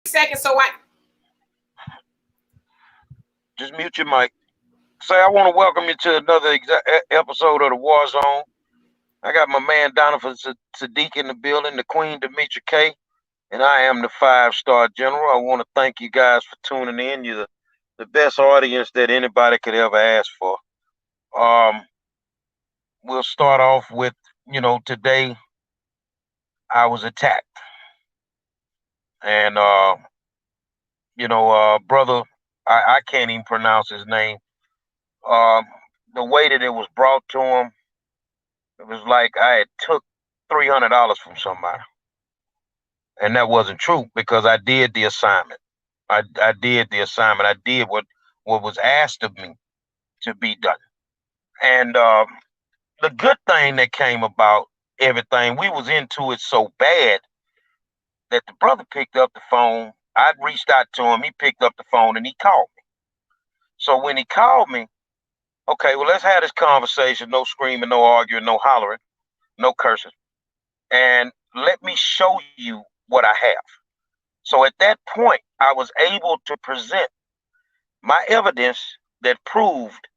Seconds, so I Just mute your mic. Say, I want to welcome you to another episode of the War Zone. I got my man Donovan Sadiq in the building, the Queen Demetra K, and I am the 5-star general. I want to thank you guys for tuning in. You're the best audience that anybody could ever ask for. Um, we'll start off with, today I was attacked. And, brother, I can't even pronounce his name. Um, the way that it was brought to him, it was like I had took $300 from somebody, and that wasn't true because I did the assignment. I did the assignment. I did what was asked of me to be done. And the good thing that came about everything, we was into it so bad that the brother picked up the phone. I'd reached out to him. He picked up the phone and he called me. So when he called me, okay, well, let's have this conversation. No screaming, no arguing, no hollering, no cursing. And let me show you what I have. So at that point, I was able to present my evidence that proved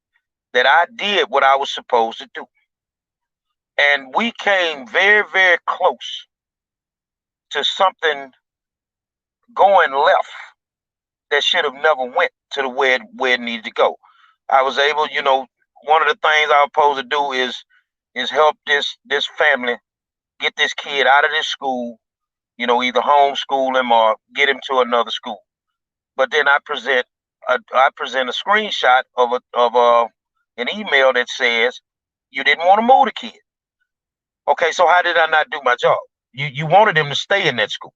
that I did what I was supposed to do. And we came very, very close to something going left that should have never went to the where it needed to go. I was able, one of the things I was supposed to do is help this family get this kid out of this school, either homeschool him or get him to another school. But then I present a screenshot of an email that says you didn't want to move the kid. Okay, so how did I not do my job? You wanted him to stay in that school.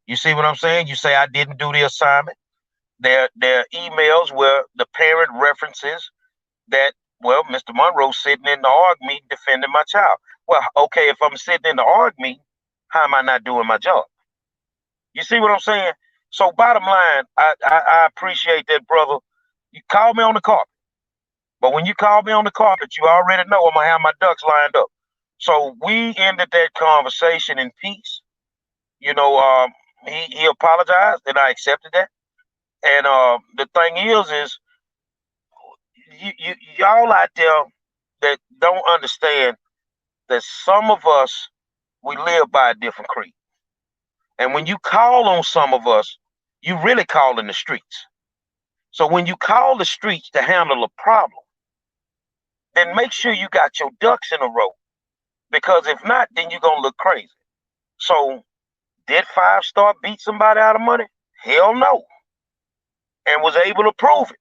You see what I'm saying? You say I didn't do the assignment. There are emails where the parent references that, well, Mr. Monroe's sitting in the ARG meeting defending my child. Well, okay, if I'm sitting in the ARG meeting, how am I not doing my job? You see what I'm saying? So bottom line, I appreciate that, brother. You called me on the carpet. But when you call me on the carpet, you already know I'm going to have my ducks lined up. So we ended that conversation in peace. He apologized and I accepted that. And the thing is y'all out there that don't understand that some of us, we live by a different creed. And when you call on some of us, you really call in the streets. So when you call the streets to handle a problem, then make sure you got your ducks in a row. Because if not, then you're going to look crazy. So did 5-star beat somebody out of money? Hell no. And was able to prove it.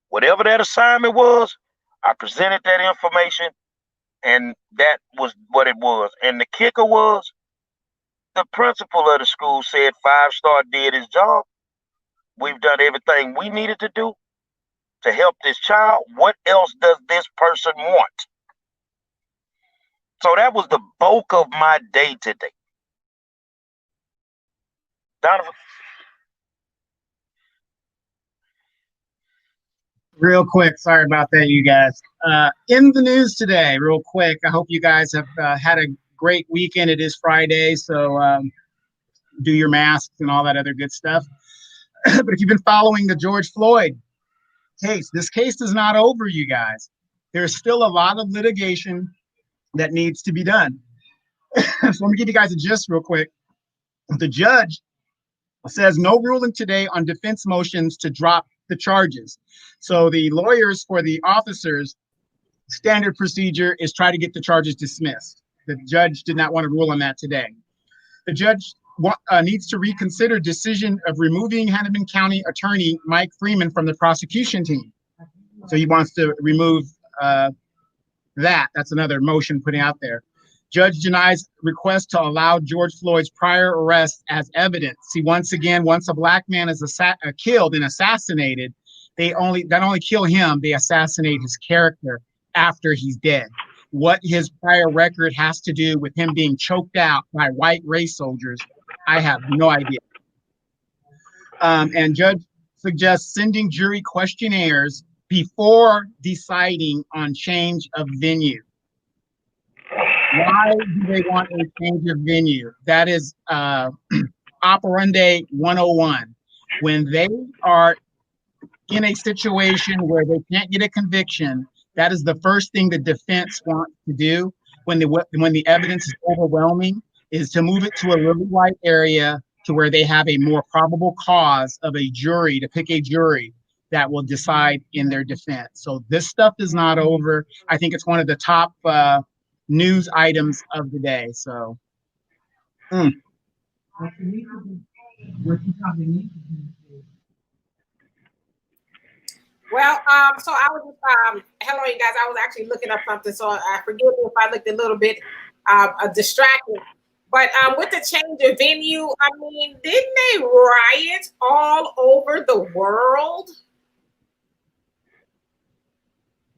Whatever that assignment was, I presented that information, and that was what it was. And the kicker was, the principal of the school said 5-star did his job. We've done everything we needed to do to help this child. What else does this person want? So that was the bulk of my day today. Donovan? Real quick, sorry about that, you guys. In the news today, real quick, I hope you guys have had a great weekend. It is Friday, so do your masks and all that other good stuff. But if you've been following the George Floyd case, this case is not over, you guys. There's still a lot of litigation that needs to be done. So let me give you guys a gist real quick. The judge says no ruling today on defense motions to drop the charges. So the lawyers for the officers, standard procedure is try to get the charges dismissed. The judge did not want to rule on that today. The judge needs to reconsider decision of removing Hennepin County Attorney Mike Freeman from the prosecution team. So he wants to remove that. That's another motion putting out there. Judge denies request to allow George Floyd's prior arrest as evidence. See, once again, once a black man is killed and assassinated, they only kill him, they assassinate his character after he's dead. What his prior record has to do with him being choked out by white race soldiers, I have no idea. And judge suggests sending jury questionnaires before deciding on change of venue. Why do they want a change of venue? That is operandi 101. When they are in a situation where they can't get a conviction, that is the first thing the defense wants to do when the evidence is overwhelming, is to move it to a really light area to where they have a more probable cause of a jury, to pick a jury that will decide in their defense. So this stuff is not over. I think it's one of the top news items of the day. So. Well, so I was hello, you guys. I was actually looking up something, so forgive me if I looked a little bit distracted. But with the change of venue, I mean, didn't they riot all over the world?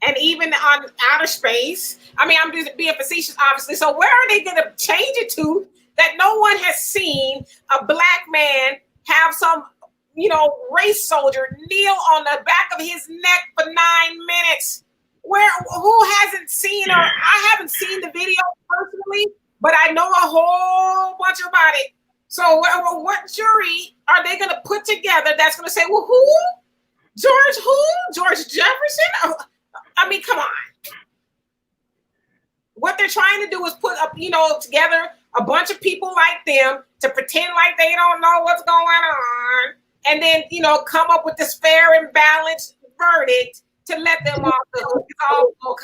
And even on outer space. I mean, I'm just being facetious, obviously. So where are they going to change it to that no one has seen a black man have some, race soldier kneel on the back of his neck for 9 minutes? Who hasn't seen, or I haven't seen the video personally, but I know a whole bunch about it. So what jury are they going to put together that's going to say, well, who? George Jefferson? I mean, come on. What they're trying to do is put up, together a bunch of people like them to pretend like they don't know what's going on, and then, come up with this fair and balanced verdict to let them off the hook.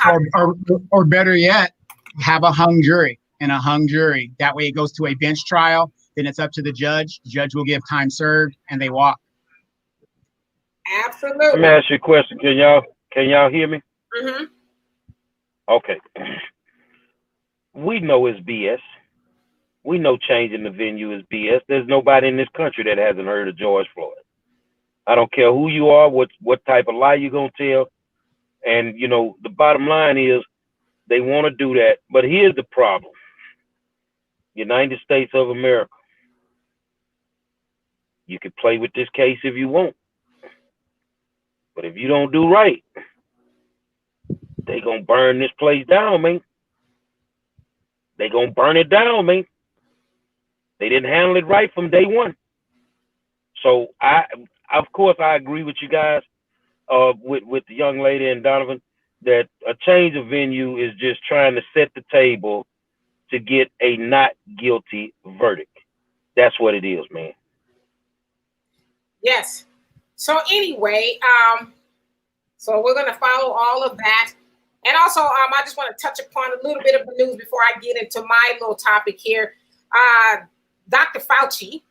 Or better yet, have a hung jury and a hung jury. That way it goes to a bench trial. Then it's up to the judge. The judge will give time served, and they walk. Absolutely. Let me ask you a question. Can y'all hear me? Mm-hmm. Okay. We know it's BS. We know changing the venue is BS. There's nobody in this country that hasn't heard of George Floyd. I don't care who you are, what type of lie you're going to tell. And, the bottom line is they want to do that. But here's the problem. United States of America. You can play with this case if you want. But if you don't do right, they gonna burn this place down, man. They gonna burn it down, man. They didn't handle it right from day one. So of course, I agree with you guys, with the young lady and Donovan, that a change of venue is just trying to set the table to get a not guilty verdict. That's what it is, man. Yes. So anyway, so we're gonna follow all of that. And also, I just want to touch upon a little bit of the news before I get into my little topic here. Dr. Fauci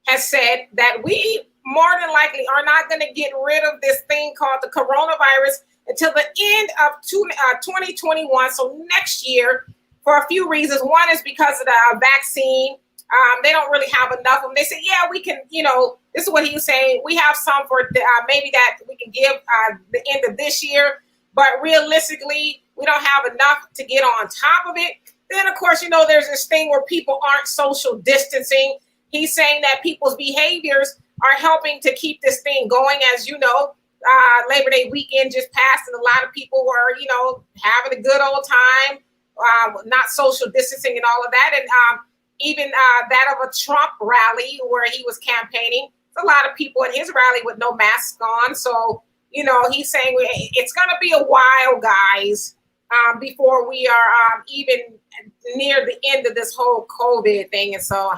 has said that we more than likely are not going to get rid of this thing called the coronavirus until the end of 2021. So next year, for a few reasons. One is because of the vaccine. They don't really have enough of them. They said, yeah, we can, this is what he was saying. We have some for maybe that we can give the end of this year. But realistically, we don't have enough to get on top of it. Then, of course, there's this thing where people aren't social distancing. He's saying that people's behaviors are helping to keep this thing going. As you know, Labor Day weekend just passed, and a lot of people were, having a good old time, not social distancing and all of that. And even that of a Trump rally where he was campaigning, a lot of people at his rally with no mask on. So, he's saying it's going to be a while, guys, before we are even near the end of this whole COVID thing. And so,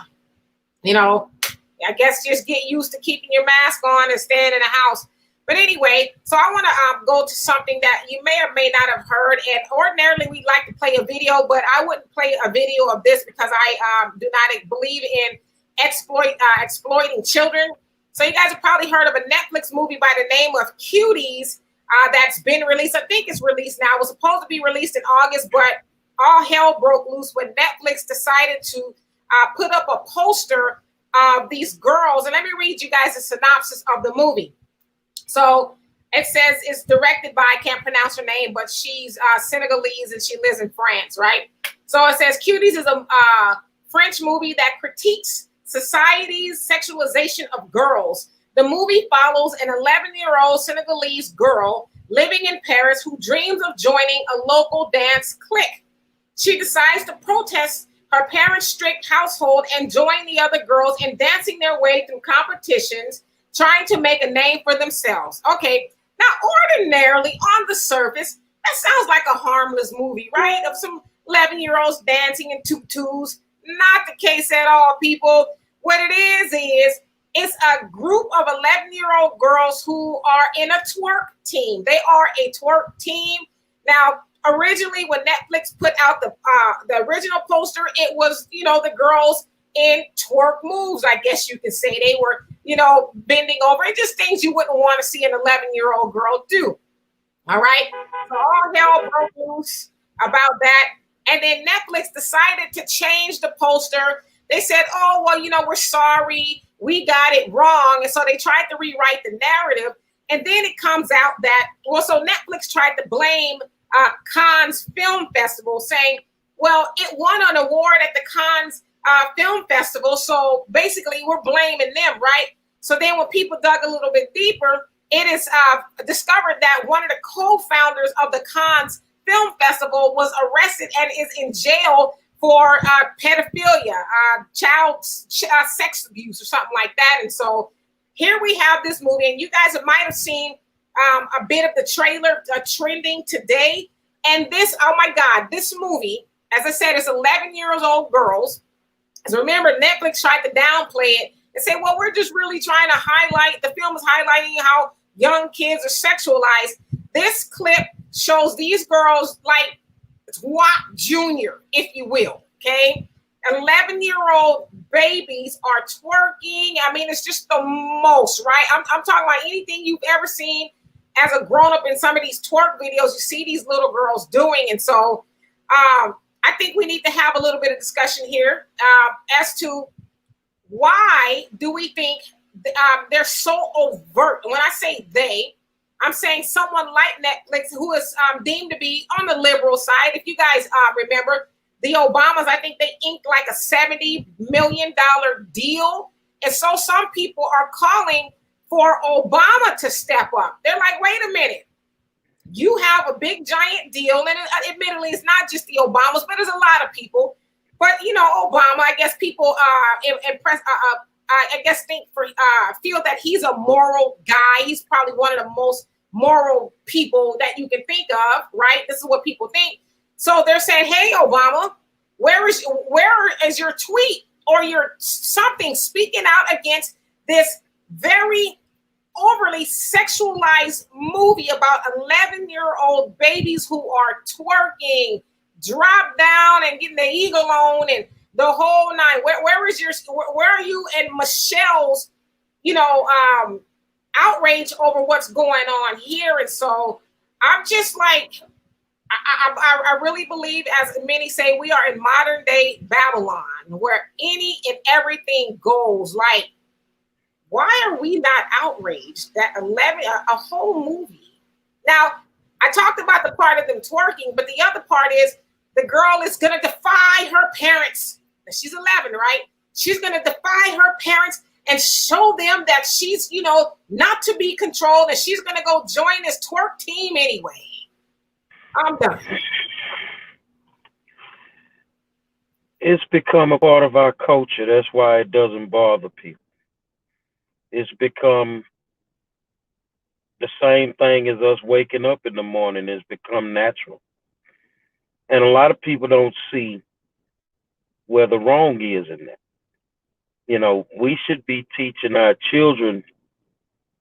I guess just get used to keeping your mask on and staying in the house. But anyway, so I want to go to something that you may or may not have heard. And ordinarily, we'd like to play a video, but I wouldn't play a video of this because I do not believe in exploiting children. So you guys have probably heard of a Netflix movie by the name of Cuties that's been released. I think it's released now. It was supposed to be released in August, but all hell broke loose when Netflix decided to put up a poster of these girls. And let me read you guys a synopsis of the movie. So it says it's directed by, I can't pronounce her name, but she's Senegalese and she lives in France, right? So it says Cuties is a French movie that critiques society's sexualization of girls. The movie follows an 11-year-old Senegalese girl living in Paris who dreams of joining a local dance clique. She decides to protest her parents' strict household, enjoying the other girls and dancing their way through competitions, trying to make a name for themselves. Okay, now ordinarily on the surface, that sounds like a harmless movie, right? Of some 11-year-olds dancing in tutus. Not the case at all, people. What it is it's a group of 11-year-old girls who are in a twerk team. They are a twerk team. Now, originally, when Netflix put out the original poster, it was, the girls in twerk moves, I guess you could say. They were, bending over. It's just things you wouldn't want to see an 11-year-old girl do. All right? So all hell broke loose about that. And then Netflix decided to change the poster. They said, oh, well, we're sorry. We got it wrong. And so they tried to rewrite the narrative. And then it comes out that, so Netflix tried to blame Cannes Film Festival, saying, well, it won an award at the Cannes Film Festival. So basically, we're blaming them, right? So then when people dug a little bit deeper, it is discovered that one of the co-founders of the Cannes Film Festival was arrested and is in jail for pedophilia, child sex abuse or something like that. And so here we have this movie, and you guys might have seen a bit of the trailer trending today. And this, oh my God, this movie, as I said, it's 11-year-old girls. So remember, Netflix tried to downplay it and say, well, we're just really trying to highlight, the film is highlighting how young kids are sexualized. This clip shows these girls like WAP Junior, if you will, okay? 11-year-old babies are twerking. I mean, it's just the most, right? I'm talking about anything you've ever seen as a grown-up in some of these twerk videos, you see these little girls doing. And so I think we need to have a little bit of discussion here as to why do we think they're so overt. And when I say they, I'm saying someone like Netflix, who is deemed to be on the liberal side. If you guys remember, the Obamas, I think they inked like a $70 million deal. And so some people are calling for Obama to step up. They're like, wait a minute. You have a big giant deal. And admittedly, it's not just the Obamas, but there's a lot of people. But, Obama, I guess people impressed. I guess feel that he's a moral guy. He's probably one of the most moral people that you can think of, right? This is what people think. So they're saying, hey, Obama, where is your tweet or your something speaking out against this very overly sexualized movie about 11-year-old babies who are twerking, drop down and getting the eagle on and the whole nine. Where are you and Michelle's, outrage over what's going on here? And so I'm just like, I really believe, as many say, we are in modern day Babylon, where any and everything goes. Like, why are we not outraged that a whole movie? Now, I talked about the part of them twerking, but the other part is the girl is going to defy her parents. She's 11, right? She's going to defy her parents and show them that she's, not to be controlled, and she's going to go join this twerk team anyway. I'm done. It's become a part of our culture. That's why it doesn't bother people. It's become the same thing as us waking up in the morning. It's become natural. And a lot of people don't see where the wrong is in that. We should be teaching our children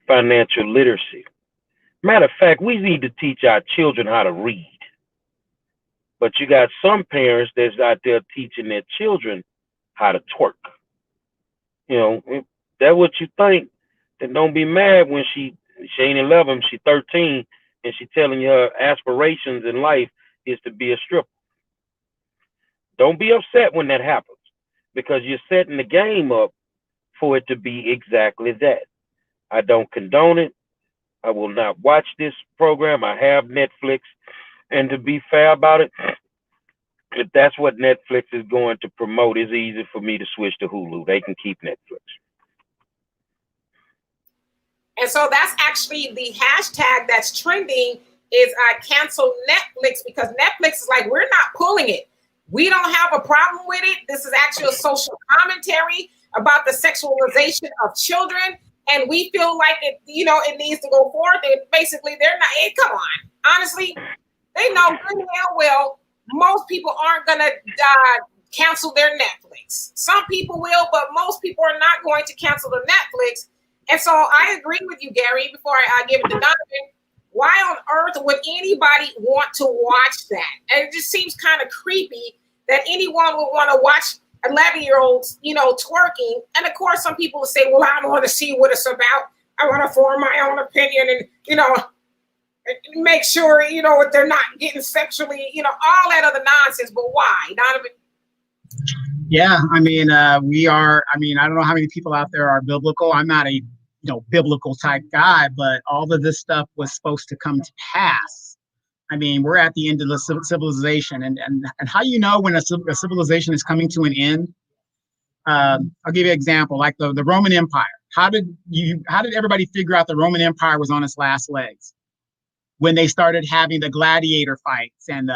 financial literacy. Matter of fact, we need to teach our children how to read. But you got some parents that's out there teaching their children how to twerk. If that's what you think, then don't be mad when she ain't 11, she's 13, and she telling you her aspirations in life is to be a stripper. Don't be upset when that happens, because you're setting the game up for it to be exactly that. I don't condone it. I will not watch this program. I have Netflix. And to be fair about it, if that's what Netflix is going to promote, it's easy for me to switch to Hulu. They can keep Netflix. And so that's actually the hashtag that's trending is cancel Netflix, because Netflix is like, we're not pulling it. We don't have a problem with it. This is actually a social commentary about the sexualization of children. And we feel like it, it needs to go forward. And basically, they're not, come on. Honestly, they know good and well most people aren't going to cancel their Netflix. Some people will, but most people are not going to cancel the Netflix. And so I agree with you, Gary, before I give it to Donovan. Why on earth would anybody want to watch that? And it just seems kind of creepy that anyone would want to watch 11-year-olds, twerking. And of course, some people will say, well, I don't want to see what it's about. I want to form my own opinion and, make sure, they're not getting sexually, all that other nonsense. But why, Donovan? Yeah, I mean, I don't know how many people out there are biblical. I'm not a, biblical type guy, but all of this stuff was supposed to come to pass. I mean, we're at the end of the civilization, and how when a civilization is coming to an end. I'll give you an example, like the Roman Empire. How did everybody figure out the Roman Empire was on its last legs? When they started having the gladiator fights and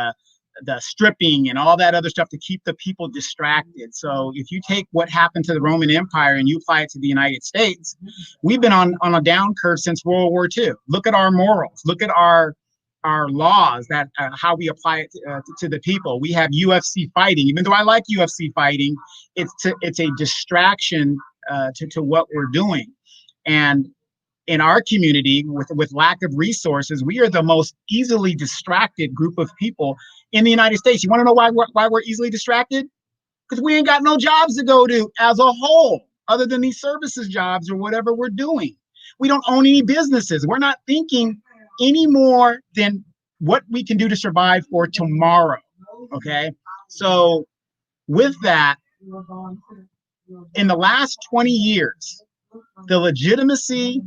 the stripping and all that other stuff to keep the people distracted. So if you take what happened to the Roman Empire and you apply it to the United States, we've been on a down curve since World War II. Look at our morals. Look at our laws, that how we apply it to the people. We have UFC fighting. Even though I like UFC fighting, it's a distraction to what we're doing. And in our community, with lack of resources, we are the most easily distracted group of people in the United States. You want to know why we're easily distracted? Because we ain't got no jobs to go to as a whole, other than these services jobs or whatever we're doing. We don't own any businesses. We're not thinking any more than what we can do to survive for tomorrow. Okay. So with that, in the last 20 years, the legitimacy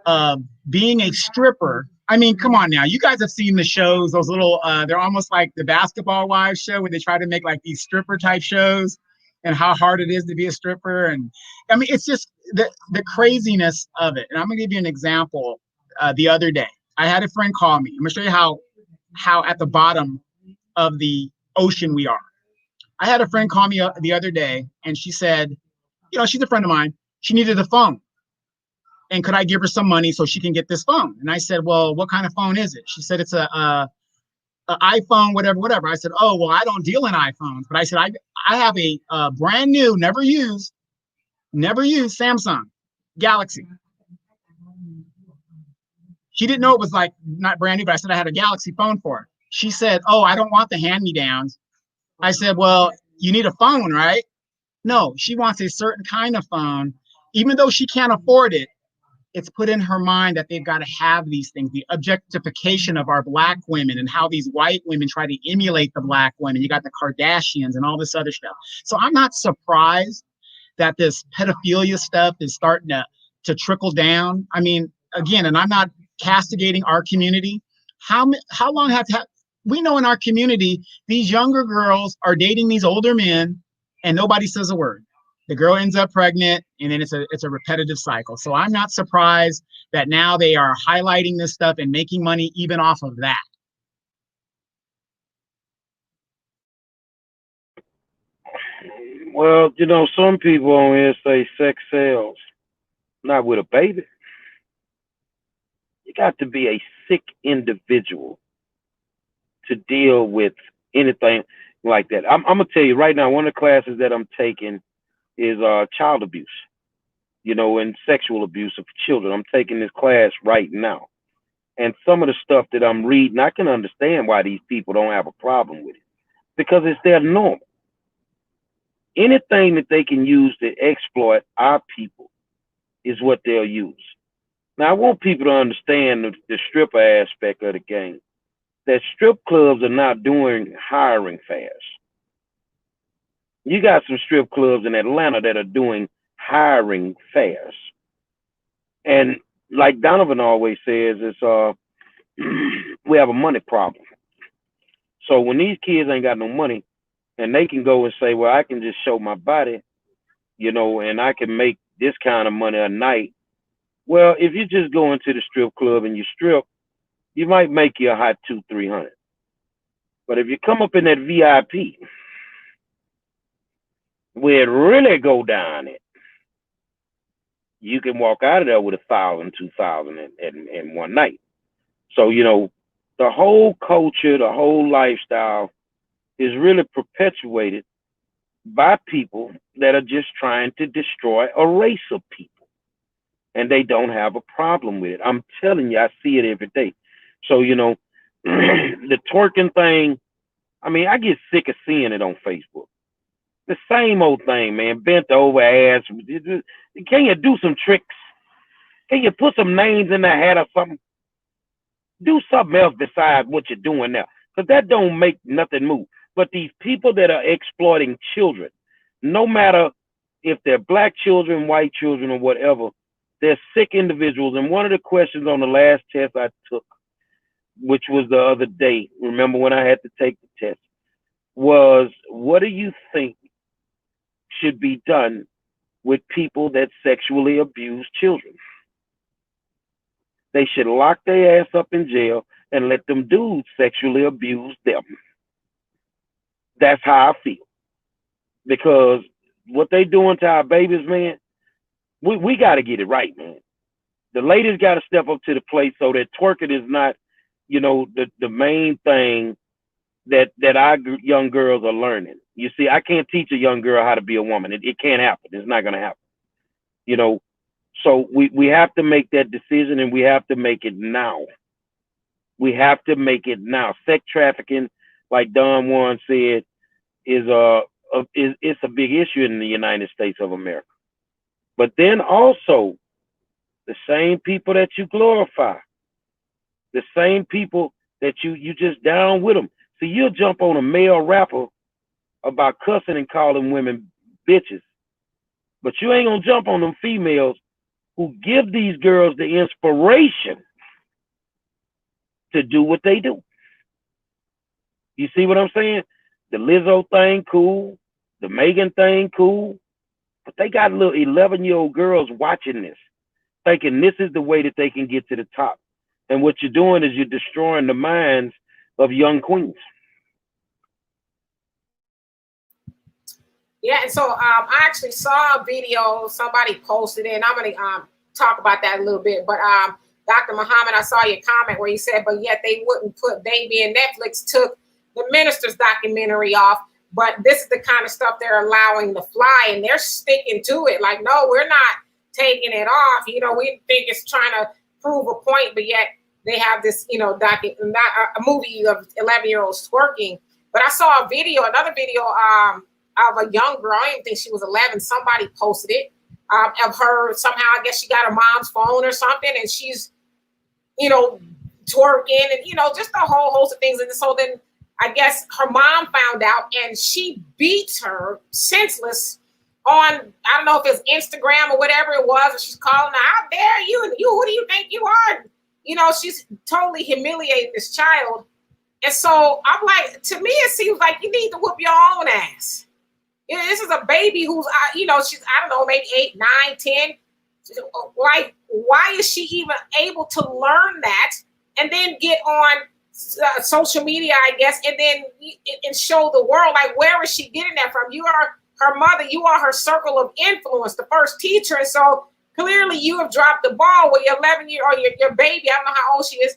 of being a stripper. I mean, come on now. You guys have seen the shows, those little, they're almost like the Basketball Wives show where they try to make like these stripper type shows and how hard it is to be a stripper. And I mean, it's just the craziness of it. And I'm gonna give you an example. The other day, I had a friend call me. I'm gonna show you how at the bottom of the ocean we are. I had a friend call me the other day and she said, she's a friend of mine. She needed a phone. And could I give her some money so she can get this phone? And I said, well, what kind of phone is it? She said, it's a iPhone, whatever. I said, oh, well, I don't deal in iPhones. But I said, I have a brand new, never used Samsung Galaxy. She didn't know it was like not brand new, but I said I had a Galaxy phone for her. She said, oh, I don't want the hand-me-downs. I said, well, you need a phone, right? No, she wants a certain kind of phone. Even though she can't afford it, it's put in her mind that they've got to have these things, the objectification of our Black women and how these white women try to emulate the Black women. You got the Kardashians and all this other stuff. So I'm not surprised that this pedophilia stuff is starting to trickle down. I mean, again, and I'm not castigating our community. How long we know in our community, these younger girls are dating these older men and nobody says a word. The girl ends up pregnant, and then it's a repetitive cycle. So I'm not surprised that now they are highlighting this stuff and making money even off of that. Well, some people on here say sex sells. Not with a baby. You got to be a sick individual to deal with anything like that. I'm gonna tell you right now, one of the classes that I'm taking is child abuse, and sexual abuse of children. I'm taking this class right now. And some of the stuff that I'm reading, I can understand why these people don't have a problem with it. Because it's their normal. Anything that they can use to exploit our people is what they'll use. Now, I want people to understand the stripper aspect of the game. That strip clubs are not doing hiring fairs. You got some strip clubs in Atlanta that are doing hiring fairs. And like Donovan always says, it's we have a money problem. So when these kids ain't got no money and they can go and say, well, I can just show my body, and I can make this kind of money a night. Well, if you just go into the strip club and you strip, you might make you a hot $200-300. But if you come up in that VIP where it really go down at, you can walk out of there with 1,000, 2,000 in one night. So, you know, the whole culture, the whole lifestyle is really perpetuated by people that are just trying to destroy a race of people. And they don't have a problem with it. I'm telling you, I see it every day. So, you know, the twerking thing, I mean, I get sick of seeing it on Facebook. The same old thing, man. Bent over ass. Can you do some tricks? Can you put some names in the hat or something? Do something else besides what you're doing now. Because that don't make nothing move. But these people that are exploiting children, no matter if they're black children, white children, or whatever, they're sick individuals. And one of the questions on the last test I took, which was the other day, remember when I had to take the test, was what do you think should be done with people that sexually abuse children? They should lock their ass up in jail and let them dudes sexually abuse them. That's how I feel. Because what they doing to our babies, man, we got to get it right, man. The ladies got to step up to the plate so that twerking is not, you know, the main thing that our young girls are learning. You see, I can't teach a young girl how to be a woman. It can't happen. It's not going to happen. You know, so we have to make that decision, and we have to make it now. We have to make it now. Sex trafficking, like Don Juan said, it's a big issue in the United States of America. But then also, the same people that you glorify, the same people that you just down with them. See, you'll jump on a male rapper about cussing and calling women bitches, but you ain't gonna jump on them females who give these girls the inspiration to do what they do. You see what I'm saying? The Lizzo thing, cool. The Megan thing, cool. But they got little 11-year-old girls watching this, thinking this is the way that they can get to the top. And what you're doing is you're destroying the minds of young queens. Yeah, and so I actually saw a video somebody posted it, and I'm going to talk about that a little bit. But Dr. Muhammad, I saw your comment where you said, but yet they wouldn't put Baby, and Netflix took the Minister's documentary off. But this is the kind of stuff they're allowing to fly, and they're sticking to it. Like, no, we're not taking it off. You know, we think it's trying to prove a point, but yet they have this, you know, a movie of 11-year-olds twerking. But I saw another video of a young girl. I didn't think she was 11. Somebody posted it of her. Somehow, I guess she got her mom's phone or something, and she's, you know, twerking and, you know, just a whole host of things. And so then I guess her mom found out, and she beats her senseless on, I don't know if it's Instagram or whatever it was, and she's calling her, how dare you, and you, who do you think you are? You know, she's totally humiliating this child. And so I'm like, to me, it seems like you need to whoop your own ass. You know, this is a baby who's, you know, she's, I don't know, maybe 8, 9, 10. Like, why is she even able to learn that and then get on social media, I guess, and then and show the world? Like, where is she getting that from? You are her mother. You are her circle of influence, the first teacher. And so clearly you have dropped the ball with your 11-year-old, your baby, I don't know how old she is,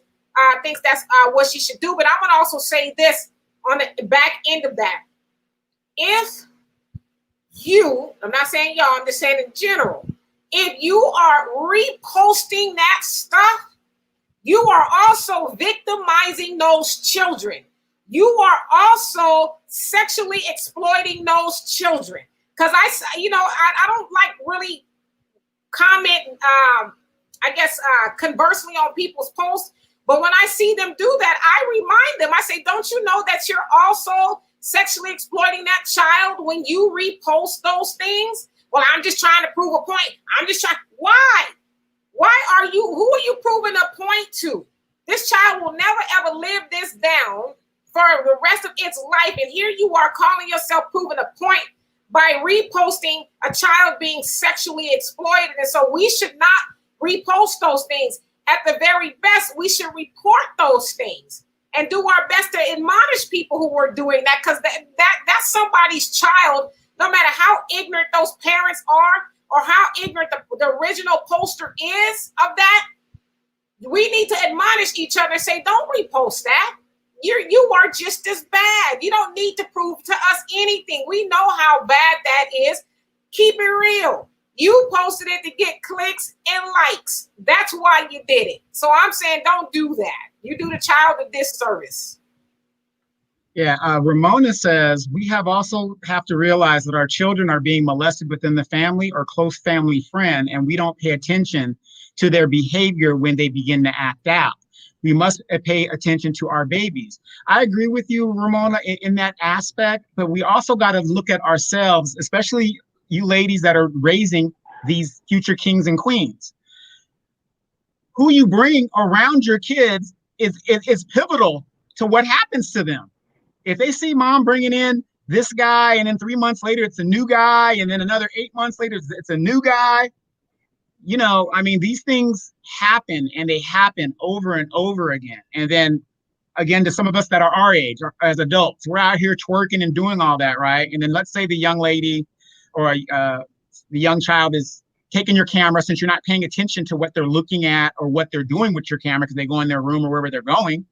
thinks that's what she should do. But I'm going to also say this on the back end of that. If you, I'm not saying y'all, I'm just saying in general, if you are reposting that stuff, you are also victimizing those children. You are also sexually exploiting those children. Because I don't like really comment, I guess, conversely on people's posts. But when I see them do that, I remind them, I say, don't you know that you're also sexually exploiting that child when you repost those things? Well, I'm just trying to prove a point. I'm just trying. Why? Who are you proving a point to? This child will never ever live this down for the rest of its life. And here you are calling yourself proving a point by reposting a child being sexually exploited. And so we should not repost those things. At the very best, we should report those things and do our best to admonish people who are doing that, because that's somebody's child no matter how ignorant those parents are or how ignorant the original poster is of that, we need to admonish each other and say, don't repost that. You are just as bad. You don't need to prove to us anything. We know how bad that is. Keep it real. You posted it to get clicks and likes. That's why you did it. So I'm saying don't do that. You do the child a disservice. Yeah, Ramona says, we also have to realize that our children are being molested within the family or close family friend, and we don't pay attention to their behavior when they begin to act out. We must pay attention to our babies. I agree with you, Ramona, in that aspect, but we also got to look at ourselves, especially you ladies that are raising these future kings and queens. Who you bring around your kids is pivotal to what happens to them. If they see mom bringing in this guy and then 3 months later it's a new guy and then another 8 months later it's a new guy, you know, I mean, these things happen and they happen over and over again. And then again, to some of us that are our age or as adults, we're out here twerking and doing all that, right? And then let's say the young lady or the young child is taking your camera, since you're not paying attention to what they're looking at or what they're doing with your camera because they go in their room or wherever they're going.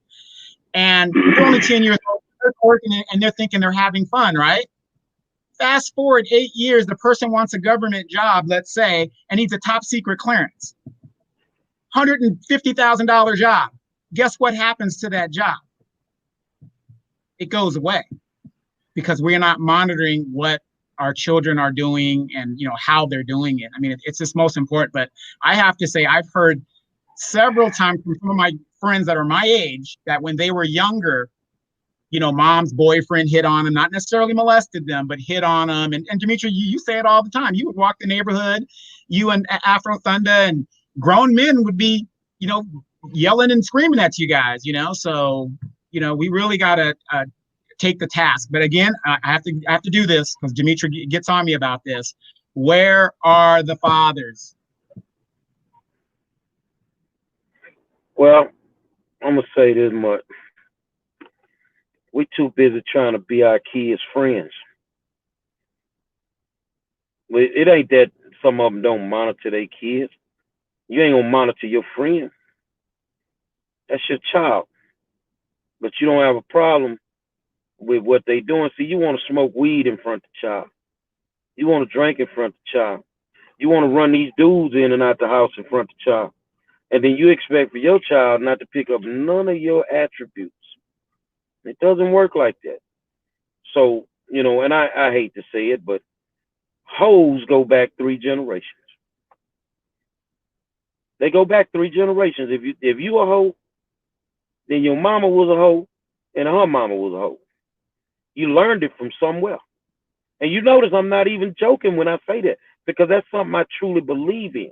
And you're only 10 years old, they're twerking and they're thinking they're having fun, right? Fast forward 8 years, the person wants a government job, let's say, and needs a top secret clearance. $150,000 job. Guess what happens to that job? It goes away because we're not monitoring what our children are doing and, you know, how they're doing it. I mean, it's just most important. But I have to say, I've heard several times from some of my friends that are my age that when they were younger, you know, mom's boyfriend hit on them, not necessarily molested them, but hit on them. And Demetri, you say it all the time. You would walk the neighborhood, you and Afro Thunder and grown men would be, you know, yelling and screaming at you guys, you know? So, you know, we really got to take the task. But again, I have to do this because Demetri gets on me about this. Where are the fathers? Well, I'm going to say this much. We too busy trying to be our kids' friends. It ain't that some of them don't monitor their kids. You ain't gonna monitor your friend. That's your child. But you don't have a problem with what they doing. See, you want to smoke weed in front of the child. You want to drink in front of the child. You want to run these dudes in and out the house in front of the child. And then you expect for your child not to pick up none of your attributes. It doesn't work like that. So, you know, and I hate to say it, but hoes go back 3 generations. They go back 3 generations. If you a hoe, then your mama was a hoe and her mama was a hoe. You learned it from somewhere. And you notice I'm not even joking when I say that because that's something I truly believe in.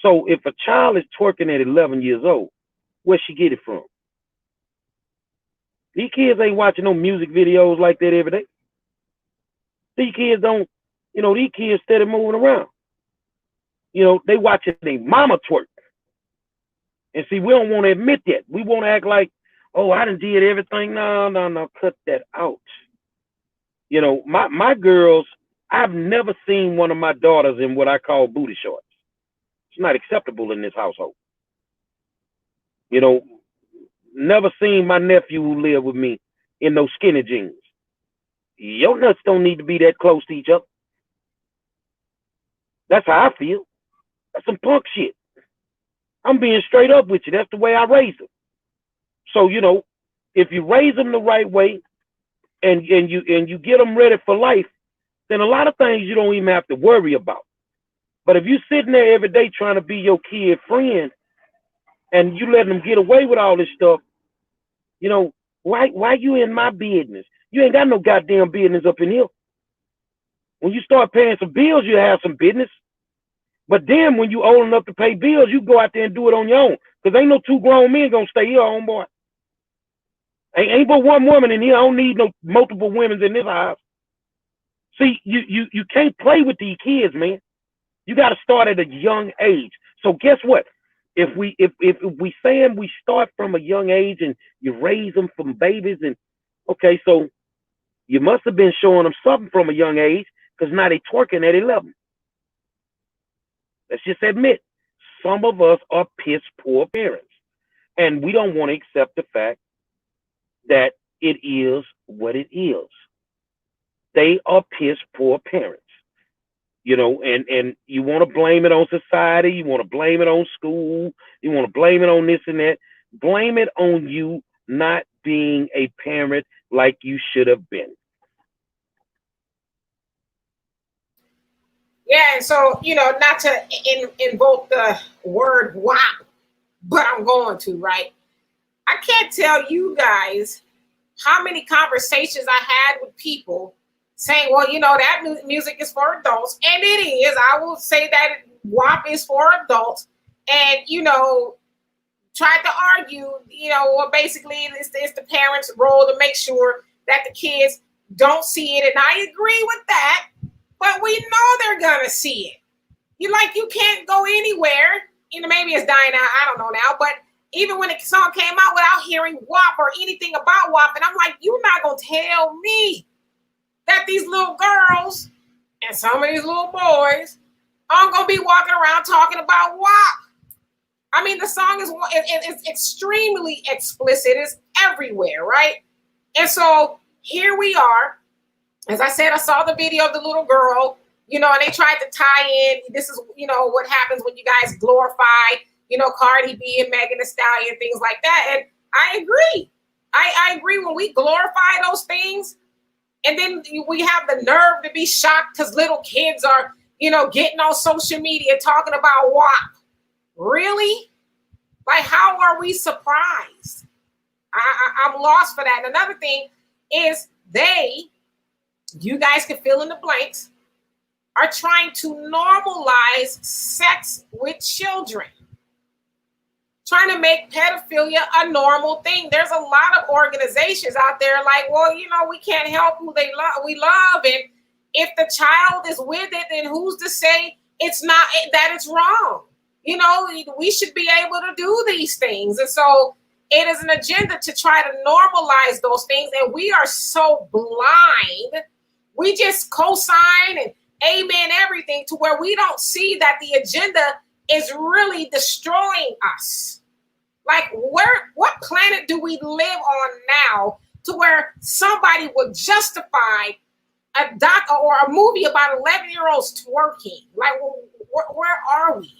So if a child is twerking at 11 years old, where she get it from? These kids ain't watching no music videos like that every day. These kids don't, you know, these kids steady moving around. You know, they watching their mama twerk. And see, we don't want to admit that. We want to act like, oh, I done did everything. No, cut that out. You know, my girls, I've never seen one of my daughters in what I call booty shorts. It's not acceptable in this household. You know, never seen my nephew who lived with me in those skinny jeans. Your nuts don't need to be that close to each other. That's how I feel. That's some punk shit. I'm being straight up with you. That's the way I raised them. So, you know, if you raise them the right way and you get them ready for life, then a lot of things you don't even have to worry about. But if you're sitting there every day trying to be your kid friend and you letting them get away with all this stuff, you know, why you in my business? You ain't got no goddamn business up in here. When you start paying some bills, you have some business. But then when you old enough to pay bills, you go out there and do it on your own. Because ain't no 2 grown men gonna stay here, homeboy. Ain't but one woman in here. I don't need no multiple women in this house. See, you can't play with these kids, man. You got to start at a young age. So guess what? If we saying we start from a young age and you raise them from babies, and okay, so you must have been showing them something from a young age because now they twerking at 11. Let's just admit, some of us are piss poor parents, and we don't want to accept the fact that it is what it is. They are piss poor parents, you know, and you want to blame it on society, you want to blame it on school, you want to blame it on this and that. Blame it on you not being a parent like you should have been. Yeah, and so, not to invoke the word WAP, but I'm going to, right? I can't tell you guys how many conversations I had with people saying, well, that music is for adults. And it is. I will say that WAP is for adults. And, tried to argue, well, basically it's the parents' role to make sure that the kids don't see it. And I agree with that. But we know they're gonna see it. You can't go anywhere. Maybe it's dying out. I don't know now. But even when the song came out without hearing WAP or anything about WAP, and I'm like, you're not gonna tell me that these little girls and some of these little boys aren't gonna be walking around talking about WAP. I mean, the song is extremely explicit. It's everywhere, right? And so here we are. As I said, I saw the video of the little girl, and they tried to tie in. This is, what happens when you guys glorify, Cardi B and Megan Thee Stallion, things like that. And I agree. I agree when we glorify those things. And then we have the nerve to be shocked because little kids are, getting on social media talking about WAP. Really? Like, how are we surprised? I'm lost for that. And another thing is you guys can fill in the blanks, are trying to normalize sex with children. Trying to make pedophilia a normal thing. There's a lot of organizations out there like, well, we can't help who we love. And if the child is with it, then who's to say it's not, that it's wrong? We should be able to do these things. And so it is an agenda to try to normalize those things. And we are so blind. We just co-sign and amen everything to where we don't see that the agenda is really destroying us. Like, what planet do we live on now to where somebody would justify a doc or a movie about 11-year-olds twerking? Like, where are we?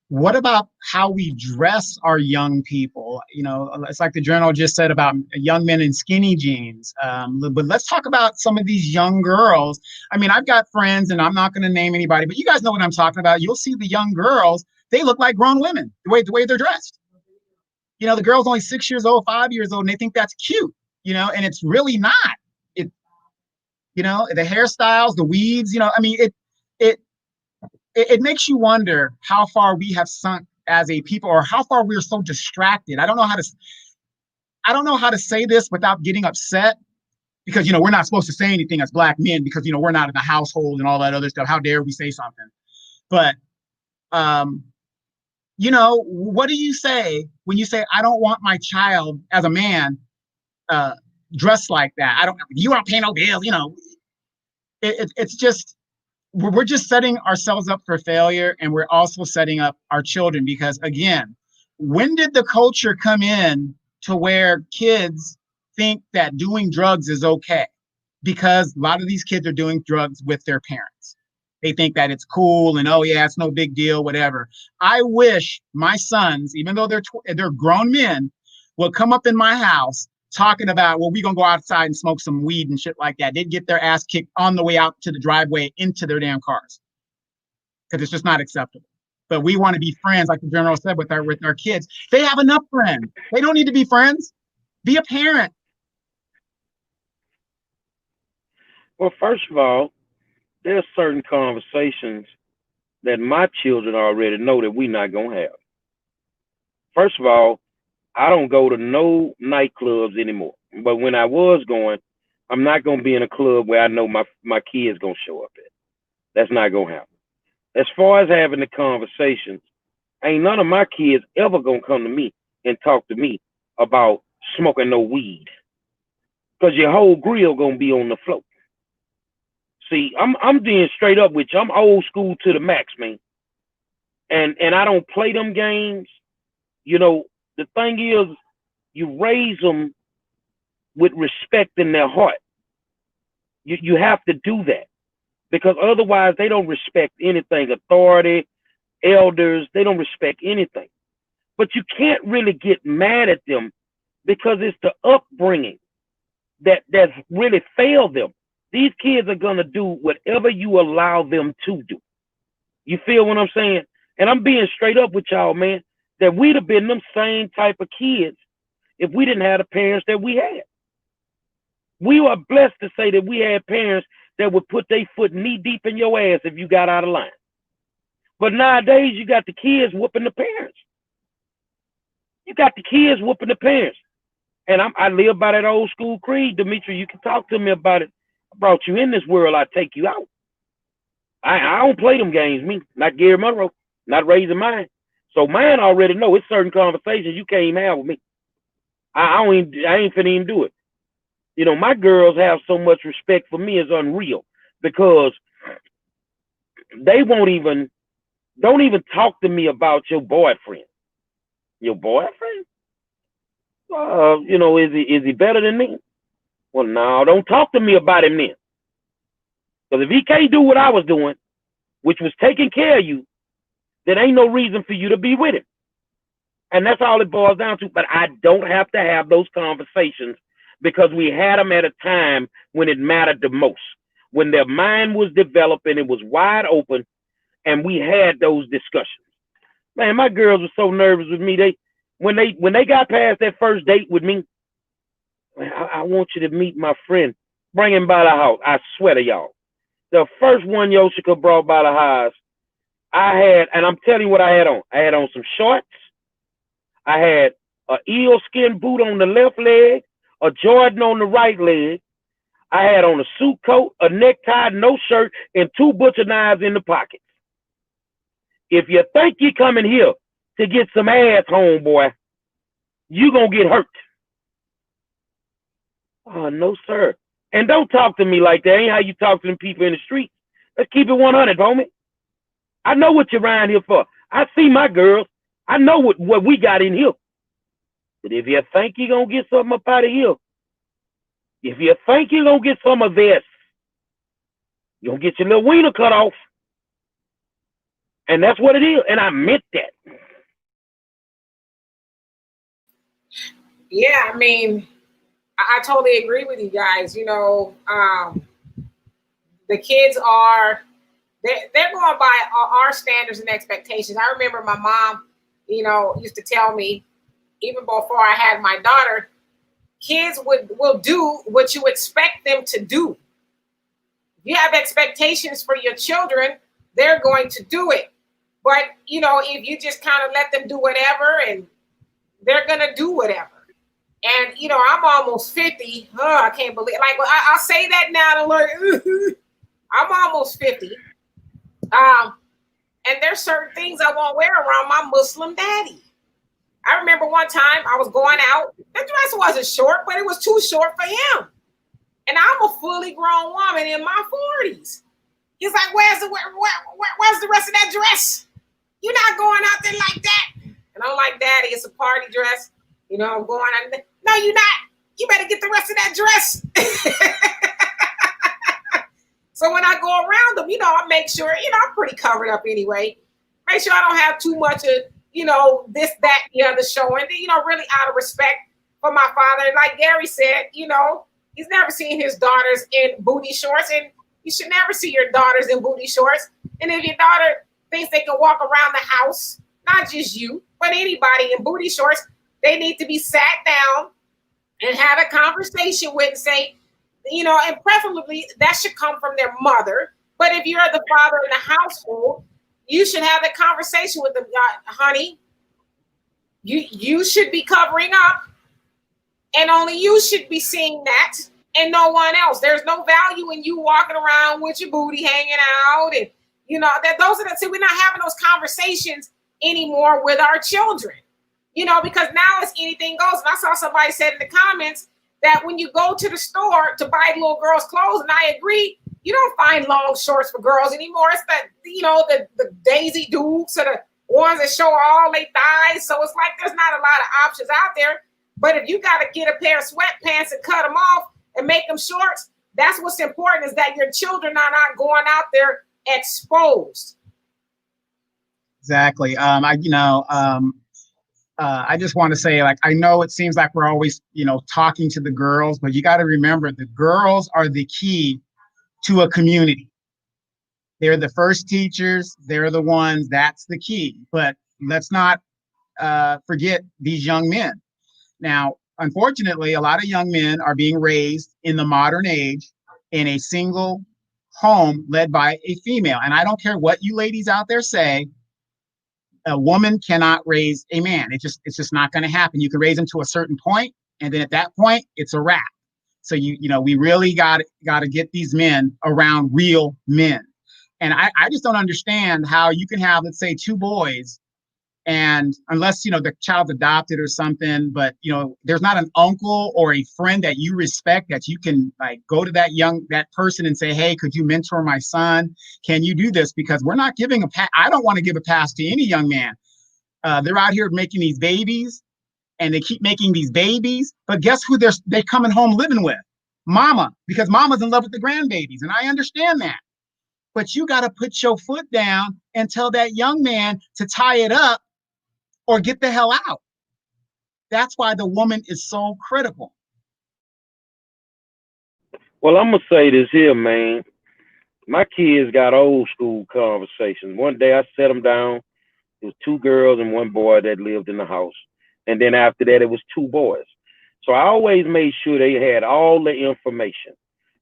What about how we dress our young people? It's like the journal just said about young men in skinny jeans. But let's talk about some of these young girls. I mean, I've got friends, and I'm not going to name anybody, but you guys know what I'm talking about. You'll see the young girls, they look like grown women, the way they're dressed. The girl's only 6 years old, 5 years old, and they think that's cute, and it's really not. The hairstyles, the weaves, I mean, it makes you wonder how far we have sunk as a people, or how far we're so distracted. I don't know how to say this without getting upset, because we're not supposed to say anything as Black men, because we're not in the household and all that other stuff. How dare we say something? But what do you say when you say, I don't want my child as a man dressed like that? You don't pay no bills, it's just, we're just setting ourselves up for failure, and we're also setting up our children, because again, when did the culture come in to where kids think that doing drugs is okay? Because a lot of these kids are doing drugs with their parents. They think that it's cool and, oh yeah, it's no big deal, whatever. I wish my sons, even though they're grown men, would come up in my house talking about, well, we're going to go outside and smoke some weed and shit like that. They'd get their ass kicked on the way out to the driveway into their damn cars, because it's just not acceptable. But we want to be friends, like the general said, with our kids. They have enough friends. They don't need to be friends. Be a parent. Well, first of all, there's certain conversations that my children already know that we're not going to have. First of all, I don't go to no nightclubs anymore. But when I was going, I'm not going to be in a club where I know my kids going to show up at. That's not going to happen. As far as having the conversations, ain't none of my kids ever going to come to me and talk to me about smoking no weed, because your whole grill gonna be on the floor. See, I'm being straight up with you. I'm old school to the max, man. And I don't play them games. You know, the thing is, you raise them with respect in their heart. You have to do that, because otherwise they don't respect anything. Authority, elders, they don't respect anything. But you can't really get mad at them, because it's the upbringing that's really failed them. These kids are gonna do whatever you allow them to do. You feel what I'm saying? And I'm being straight up with y'all, man, that we'd have been them same type of kids if we didn't have the parents that we had. We were blessed to say that we had parents that would put their foot knee deep in your ass if you got out of line. But nowadays, you got the kids whooping the parents. You got the kids whooping the parents. And I live by that old school creed, Demetri. You can talk to me about it. I brought you in this world, I take you out. I don't play them games, me. Not Gary Monroe, not raising mine. So mine already know it's certain conversations you can't even have with me. I ain't finna even do it. You know, my girls have so much respect for me, it's unreal, because they don't even talk to me about your boyfriend. Your boyfriend? You know, is he better than me? Well, no, don't talk to me about him then. Because if he can't do what I was doing, which was taking care of you, then ain't no reason for you to be with him. And that's all it boils down to. But I don't have to have those conversations, because we had them at a time when it mattered the most, when their mind was developing, it was wide open, and we had those discussions. Man, my girls were so nervous with me. When they got past that first date with me, man, I want you to meet my friend. Bring him by the house. I swear to y'all. The first one Yoshika brought by the house, I had, and I'm telling you what I had on. I had on some shorts. I had an eel skin boot on the left leg, a Jordan on the right leg. I had on a suit coat, a necktie, no shirt, and 2 butcher knives in the pockets. If you think you're coming here to get some ass, homeboy, you gonna get hurt. Oh, no, sir. And don't talk to me like that. Ain't how you talk to them people in the street. Let's keep it 100, homie. I know what you're around here for. I see my girls. I know what we got in here. But if you think you're going to get something up out of here, if you think you're going to get some of this, you're going to get your little wiener cut off. And that's what it is. And I meant that. Yeah, I mean, I totally agree with you guys. You know, the kids they're going by our standards and expectations. I remember my mom, you know, used to tell me, even before I had my daughter, kids will do what you expect them to do. If you have expectations for your children, they're going to do it. But, you know, if you just kind of let them do whatever, and they're going to do whatever. And, you know, I'm almost 50. Oh, I can't believe, like, I'll say that now to learn. I'm almost 50. And there's certain things I won't wear around my Muslim daddy. I remember one time I was going out. The dress wasn't short, but it was too short for him. And I'm a fully grown woman in my 40s. He's like, where's the rest of that dress? You're not going out there like that. And I'm like, Daddy, it's a party dress. You know, I'm going out there. No, you're not. You better get the rest of that dress. So when I go around them, you know, I make sure, you know, I'm pretty covered up anyway. Make sure I don't have too much of, you know, this, that, the other showing, you know, really out of respect for my father. Like Gary said, you know, he's never seen his daughters in booty shorts, and you should never see your daughters in booty shorts. And if your daughter thinks they can walk around the house, not just you, but anybody in booty shorts, they need to be sat down and have a conversation with and say, you know, and preferably that should come from their mother. But if you're the father in the household, you should have a conversation with them, honey. You should be covering up, and only you should be seeing that, and no one else. There's no value in you walking around with your booty hanging out, and you know that those are the. See, we're not having those conversations anymore with our children. you know, because now it's anything goes. And I saw somebody said in the comments that when you go to the store to buy little girls' clothes, and I agree, you don't find long shorts for girls anymore. It's that, you know, the Daisy Dukes or the ones that show all their thighs. So it's like there's not a lot of options out there. But if you got to get a pair of sweatpants and cut them off and make them shorts, that's what's important, is that your children are not going out there exposed. Exactly. I just want to say, like, I know it seems like we're always, you know, talking to the girls, but you got to remember the girls are the key to a community. They're the first teachers. They're the ones, that's the key. But let's not forget these young men. Now, unfortunately, a lot of young men are being raised in the modern age in a single home led by a female. And I don't care what you ladies out there say, a woman cannot raise a man. It's just not going to happen. You can raise him to a certain point, and then at that point, it's a wrap. So we really got to get these men around real men. And I just don't understand how you can have, let's say, two boys, and unless, you know, the child's adopted or something, but, you know, there's not an uncle or a friend that you respect that you can, like, go to that person and say, hey, could you mentor my son? Can you do this? Because we're not giving I don't want to give a pass to any young man. They're out here making these babies, and they keep making these babies, but guess who they coming home living with? Mama, because mama's in love with the grandbabies. And I understand that, but you got to put your foot down and tell that young man to tie it up or get the hell out. That's why the woman is so critical. Well, I'm gonna say this here, man. My kids got old school conversations. One day I set them down. It was two girls and one boy that lived in the house. And then after that, it was two boys. So I always made sure they had all the information.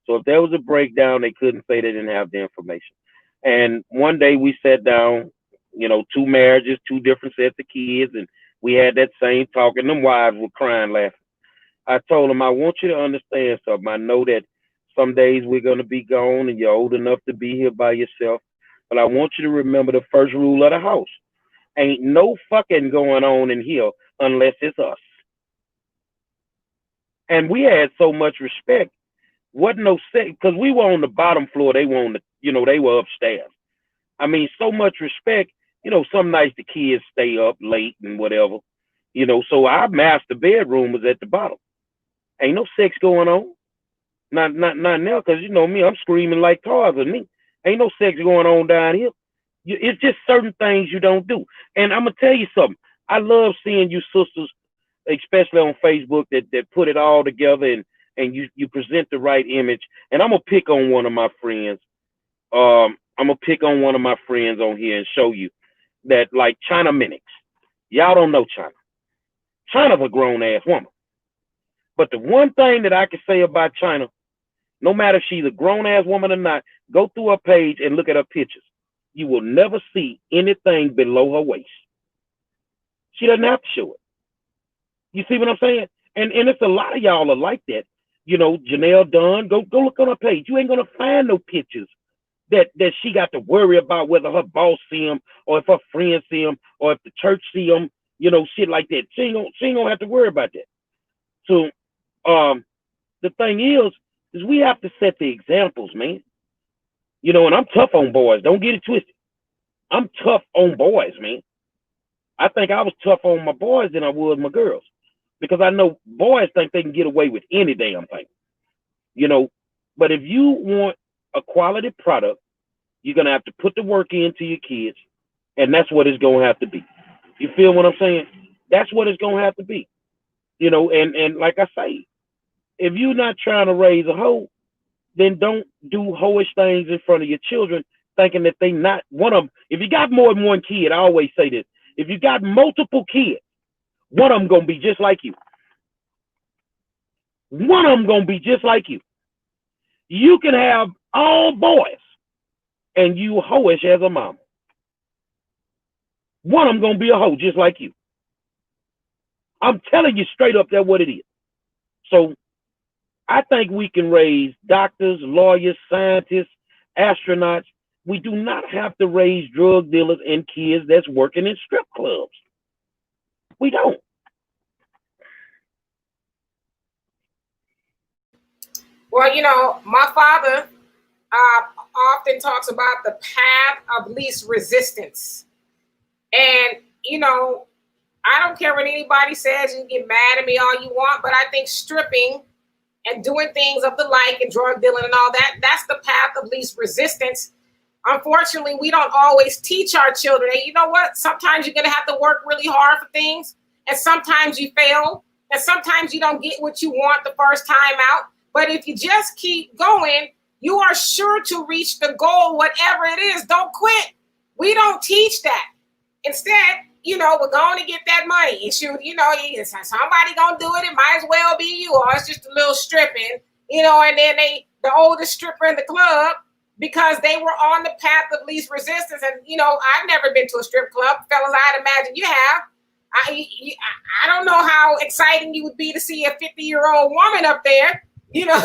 So if there was a breakdown, they couldn't say they didn't have the information. And one day we sat down, you know, two marriages, two different sets of kids, and we had that same talk, and them wives were crying, laughing. I told them, I want you to understand something. I know that some days we're going to be gone and you're old enough to be here by yourself, but I want you to remember the first rule of the house. Ain't no fucking going on in here unless it's us. And we had so much respect. Wasn't no sex, because we were on the bottom floor. They were on the, you know, they were upstairs. I mean, so much respect. You know, some nights the kids stay up late and whatever. You know, so our master bedroom was at the bottom. Ain't no sex going on. Not now, because you know me, I'm screaming like Tarzan. Me, ain't no sex going on down here. It's just certain things you don't do. And I'm gonna tell you something. I love seeing you sisters, especially on Facebook, that put it all together and you present the right image. And I'm gonna pick on one of my friends. I'm gonna pick on one of my friends on here and show you that, like China Minix. Y'all don't know China. China's a grown ass woman. But the one thing that I can say about China, no matter if she's a grown ass woman or not, go through her page and look at her pictures. You will never see anything below her waist. She doesn't have to show it. You see what I'm saying? And it's a lot of y'all are like that. You know, Janelle Dunn, go look on her page. You ain't gonna find no pictures that she got to worry about whether her boss see them or if her friends see them or if the church see them. You know, shit like that. She ain't gonna have to worry about that. So, the thing is we have to set the examples, man. You know, and I'm tough on boys. Don't get it twisted. I'm tough on boys, man. I think I was tough on my boys than I was my girls, because I know boys think they can get away with any damn thing. You know, but if you want a quality product, you're gonna have to put the work into your kids, and that's what it's gonna have to be. You feel what I'm saying? That's what it's gonna have to be. You know, and like I say, if you're not trying to raise a hoe, then don't do hoish things in front of your children, thinking that they not one of them. If you got more than one kid, I always say this: if you got multiple kids, one of them gonna be just like you. One of them gonna be just like you. You can have all boys, and you hoish as a mom. One of them gonna be a hoe just like you. I'm telling you straight up, that's what it is. So I think we can raise doctors, lawyers, scientists, astronauts. We do not have to raise drug dealers and kids that's working in strip clubs. We don't. Well, you know, my father often talks about the path of least resistance. And, you know, I don't care what anybody says. You can get mad at me all you want, but I think stripping and doing things of the like and drug dealing and all that, that's the path of least resistance. Unfortunately, we don't always teach our children. And you know what? Sometimes you're going to have to work really hard for things. And sometimes you fail. And sometimes you don't get what you want the first time out. But if you just keep going, you are sure to reach the goal, whatever it is. Don't quit. We don't teach that. Instead, you know, we're going to get that money. And shoot, you know, somebody going to do it. It might as well be you. Or it's just a little stripping, you know, and then the oldest stripper in the club, because they were on the path of least resistance. And, you know, I've never been to a strip club. Fellas, I'd imagine you have. I don't know how exciting you would be to see a 50-year-old woman up there, you know.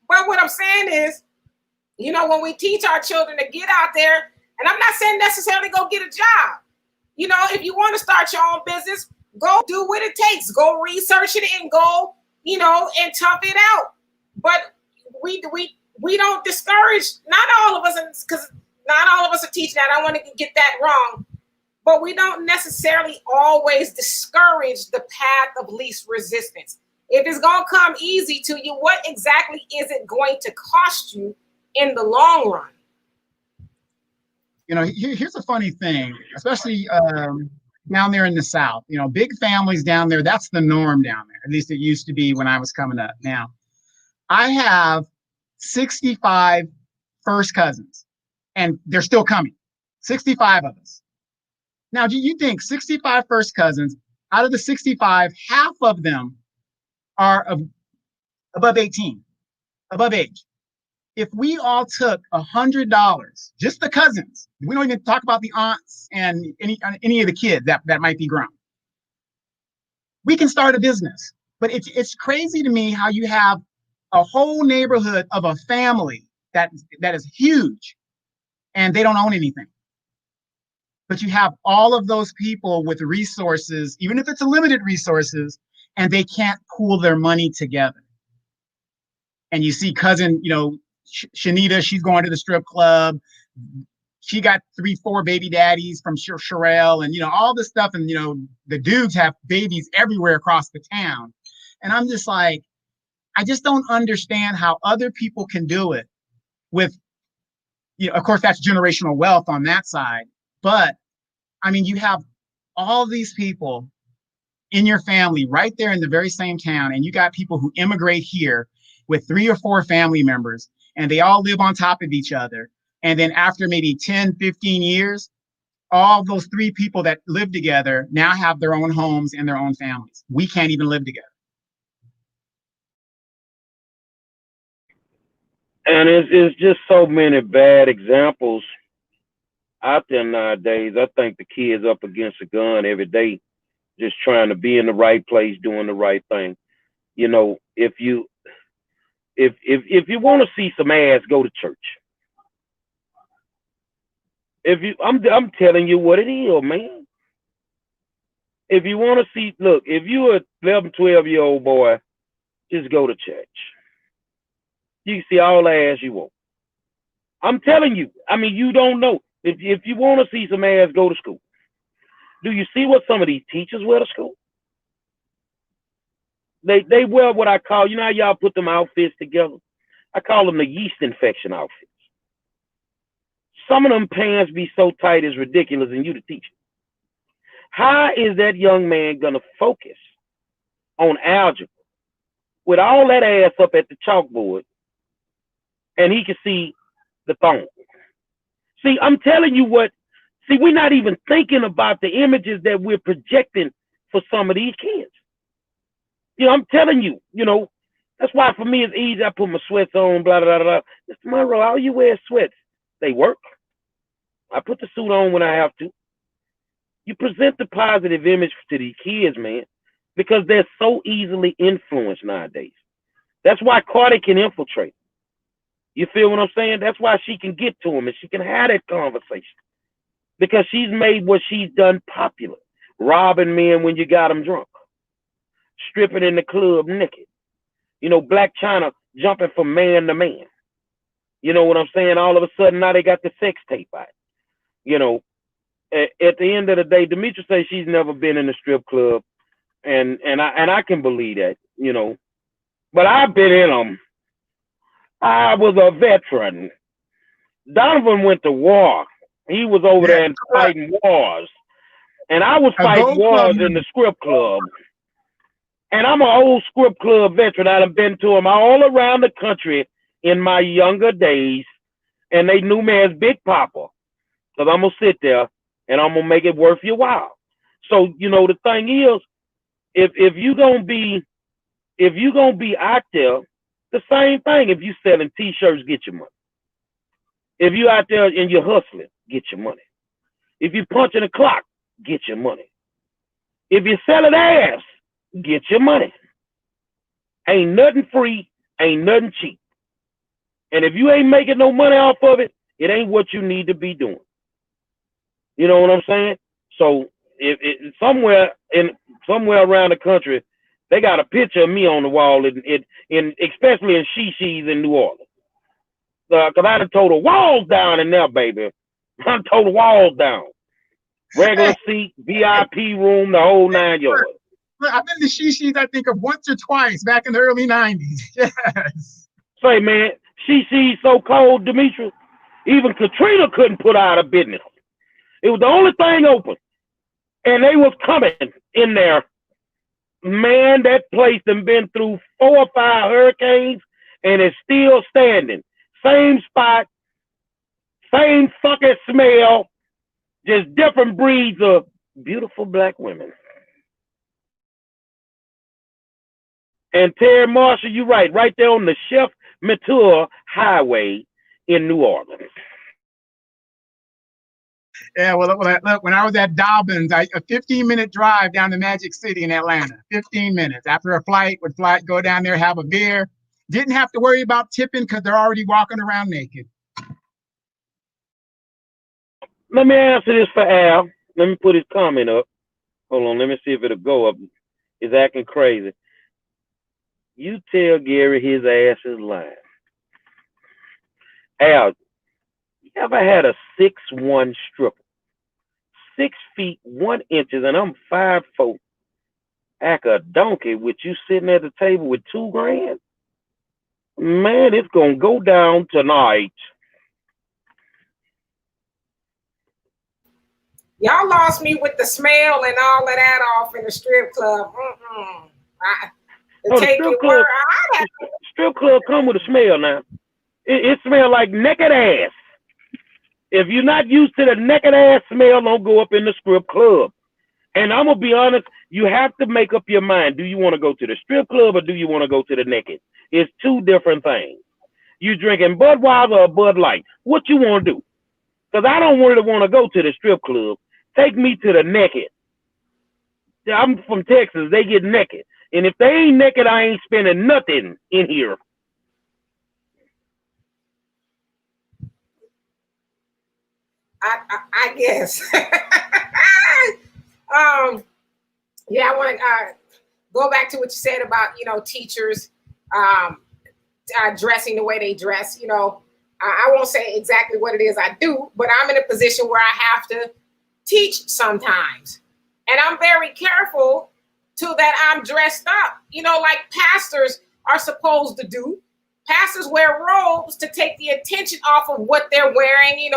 But what I'm saying is, you know, when we teach our children to get out there, and I'm not saying necessarily go get a job. You know, if you want to start your own business, go do what it takes. Go research it and go, you know, and tough it out. But we don't discourage, not all of us, because not all of us are teaching that. I don't want to get that wrong. But we don't necessarily always discourage the path of least resistance. If it's going to come easy to you, what exactly is it going to cost you in the long run? You know, here's a funny thing, especially down there in the South. You know, big families down there, that's the norm down there. At least it used to be when I was coming up. Now, I have 65 first cousins, and they're still coming. 65 of us. Now, do you think 65 first cousins, out of the 65, half of them are above 18, above age? If we all took $100, just the cousins, we don't even talk about the aunts and any of the kids that might be grown, we can start a business. But it's crazy to me how you have a whole neighborhood of a family that is huge, and they don't own anything. But you have all of those people with resources, even if it's a limited resources, and they can't pool their money together. And you see cousin, you know, Shanita, she's going to the strip club. She got 3-4 baby daddies from Sherelle, and, you know, all this stuff. And, you know, the dudes have babies everywhere across the town. And I'm just like, I just don't understand how other people can do it with, you know, of course, that's generational wealth on that side. But I mean, you have all these people in your family right there in the very same town. And you got people who immigrate here with 3 or 4 family members, and they all live on top of each other. And then after maybe 10, 15 years, all those 3 people that live together now have their own homes and their own families. We can't even live together. And it's just so many bad examples out there nowadays. I think the kids up against a gun every day, just trying to be in the right place, doing the right thing. You know, if you want to see some ass, go to church. I'm telling you what it is, man. If you want to see, look, if you're a 11, 12-year-old boy, just go to church. You can see all the ass you want. I'm telling you. I mean, you don't know. If you want to see some ass, go to school. Do you see what some of these teachers wear to school? They wear what I call, you know how y'all put them outfits together? I call them the yeast infection outfits. Some of them pants be so tight it's ridiculous, and you the teacher. How is that young man gonna focus on algebra with all that ass up at the chalkboard and he can see the thong? See, I'm telling you what, see, we're not even thinking about the images that we're projecting for some of these kids. You know, I'm telling you, you know, that's why for me it's easy. I put my sweats on, blah, blah, blah. Mr. Monroe, how you wear sweats? They work. I put the suit on when I have to. You present the positive image to these kids, man, because they're so easily influenced nowadays. That's why Cardi can infiltrate. You feel what I'm saying? That's why she can get to them and she can have that conversation. because she's made what she's done popular. Robbing men when you got them drunk. Stripping in the club naked. You know, Black China jumping from man to man. You know what I'm saying? All of a sudden now they got the sex tape out. You know, at the end of the day, Demetra says she's never been in a strip club, and I can believe that, you know. But I've been in them. I was a veteran. Donovan went to war. He was over there and fighting wars. And I was fighting wars in the strip club. And I'm an old strip club veteran. I've been to them all around the country in my younger days. And they knew me as Big Papa. Because I'm going to sit there and I'm going to make it worth your while. So, you know, the thing is, if you're going to be out there, the same thing. If you selling T-shirts, get your money. If you out there and you're hustling, get your money. If you punching a clock, get your money. If you're selling ass, get your money. Ain't nothing free, ain't nothing cheap. And if you ain't making no money off of it, it ain't what you need to be doing. You know what I'm saying? So if somewhere around the country, they got a picture of me on the wall, in especially in She-She's in New Orleans. Because I done tore the walls down in there, baby. I done tore the walls down. Regular seat, VIP room, the whole 9 yards. I've been to She-She's, I think, of once or twice back in the early 90s. Yes. Say, man, She-She's so cold, Demetra, even Katrina couldn't put out of business. It was the only thing open. And they was coming in there. Man, that place done been through 4 or 5 hurricanes, and it's still standing. Same spot, same fucking smell, just different breeds of beautiful black women. And Terry Marshall, you're right there on the Chef Mature Highway in New Orleans. Yeah, well, look, when I was at Dobbins, a 15-minute drive down to Magic City in Atlanta, 15 minutes. After a flight, go down there, have a beer. Didn't have to worry about tipping because they're already walking around naked. Let me answer this for Al. Let me put his comment up. Hold on, let me see if it'll go up. It's acting crazy. You tell Gary his ass is lying. Al, you ever had a 6'1" stripper? 6 feet 1 inch, and I'm 5'4". Act a donkey with you sitting at the table with $2 grand? Man, it's gonna go down tonight. Y'all lost me with the smell and all of that off in the strip club. Strip club come with a smell now. It smells like naked ass. If you're not used to the naked ass smell, don't go up in the strip club. And I'm gonna be honest, you have to make up your mind. Do you want to go to the strip club or do you want to go to the naked? It's 2 different things. You drinking Budweiser or Bud Light? What you want to do? Because I don't really want to go to the strip club. Take me to the naked. I'm from Texas. They get naked. And if they ain't naked, I ain't spending nothing in here. I guess. Yeah, I want to go back to what you said about, teachers dressing the way they dress. I won't say exactly what it is I do, but I'm in a position where I have to teach sometimes. And I'm very careful to that I'm dressed up, like pastors are supposed to do. Pastors wear robes to take the attention off of what they're wearing, and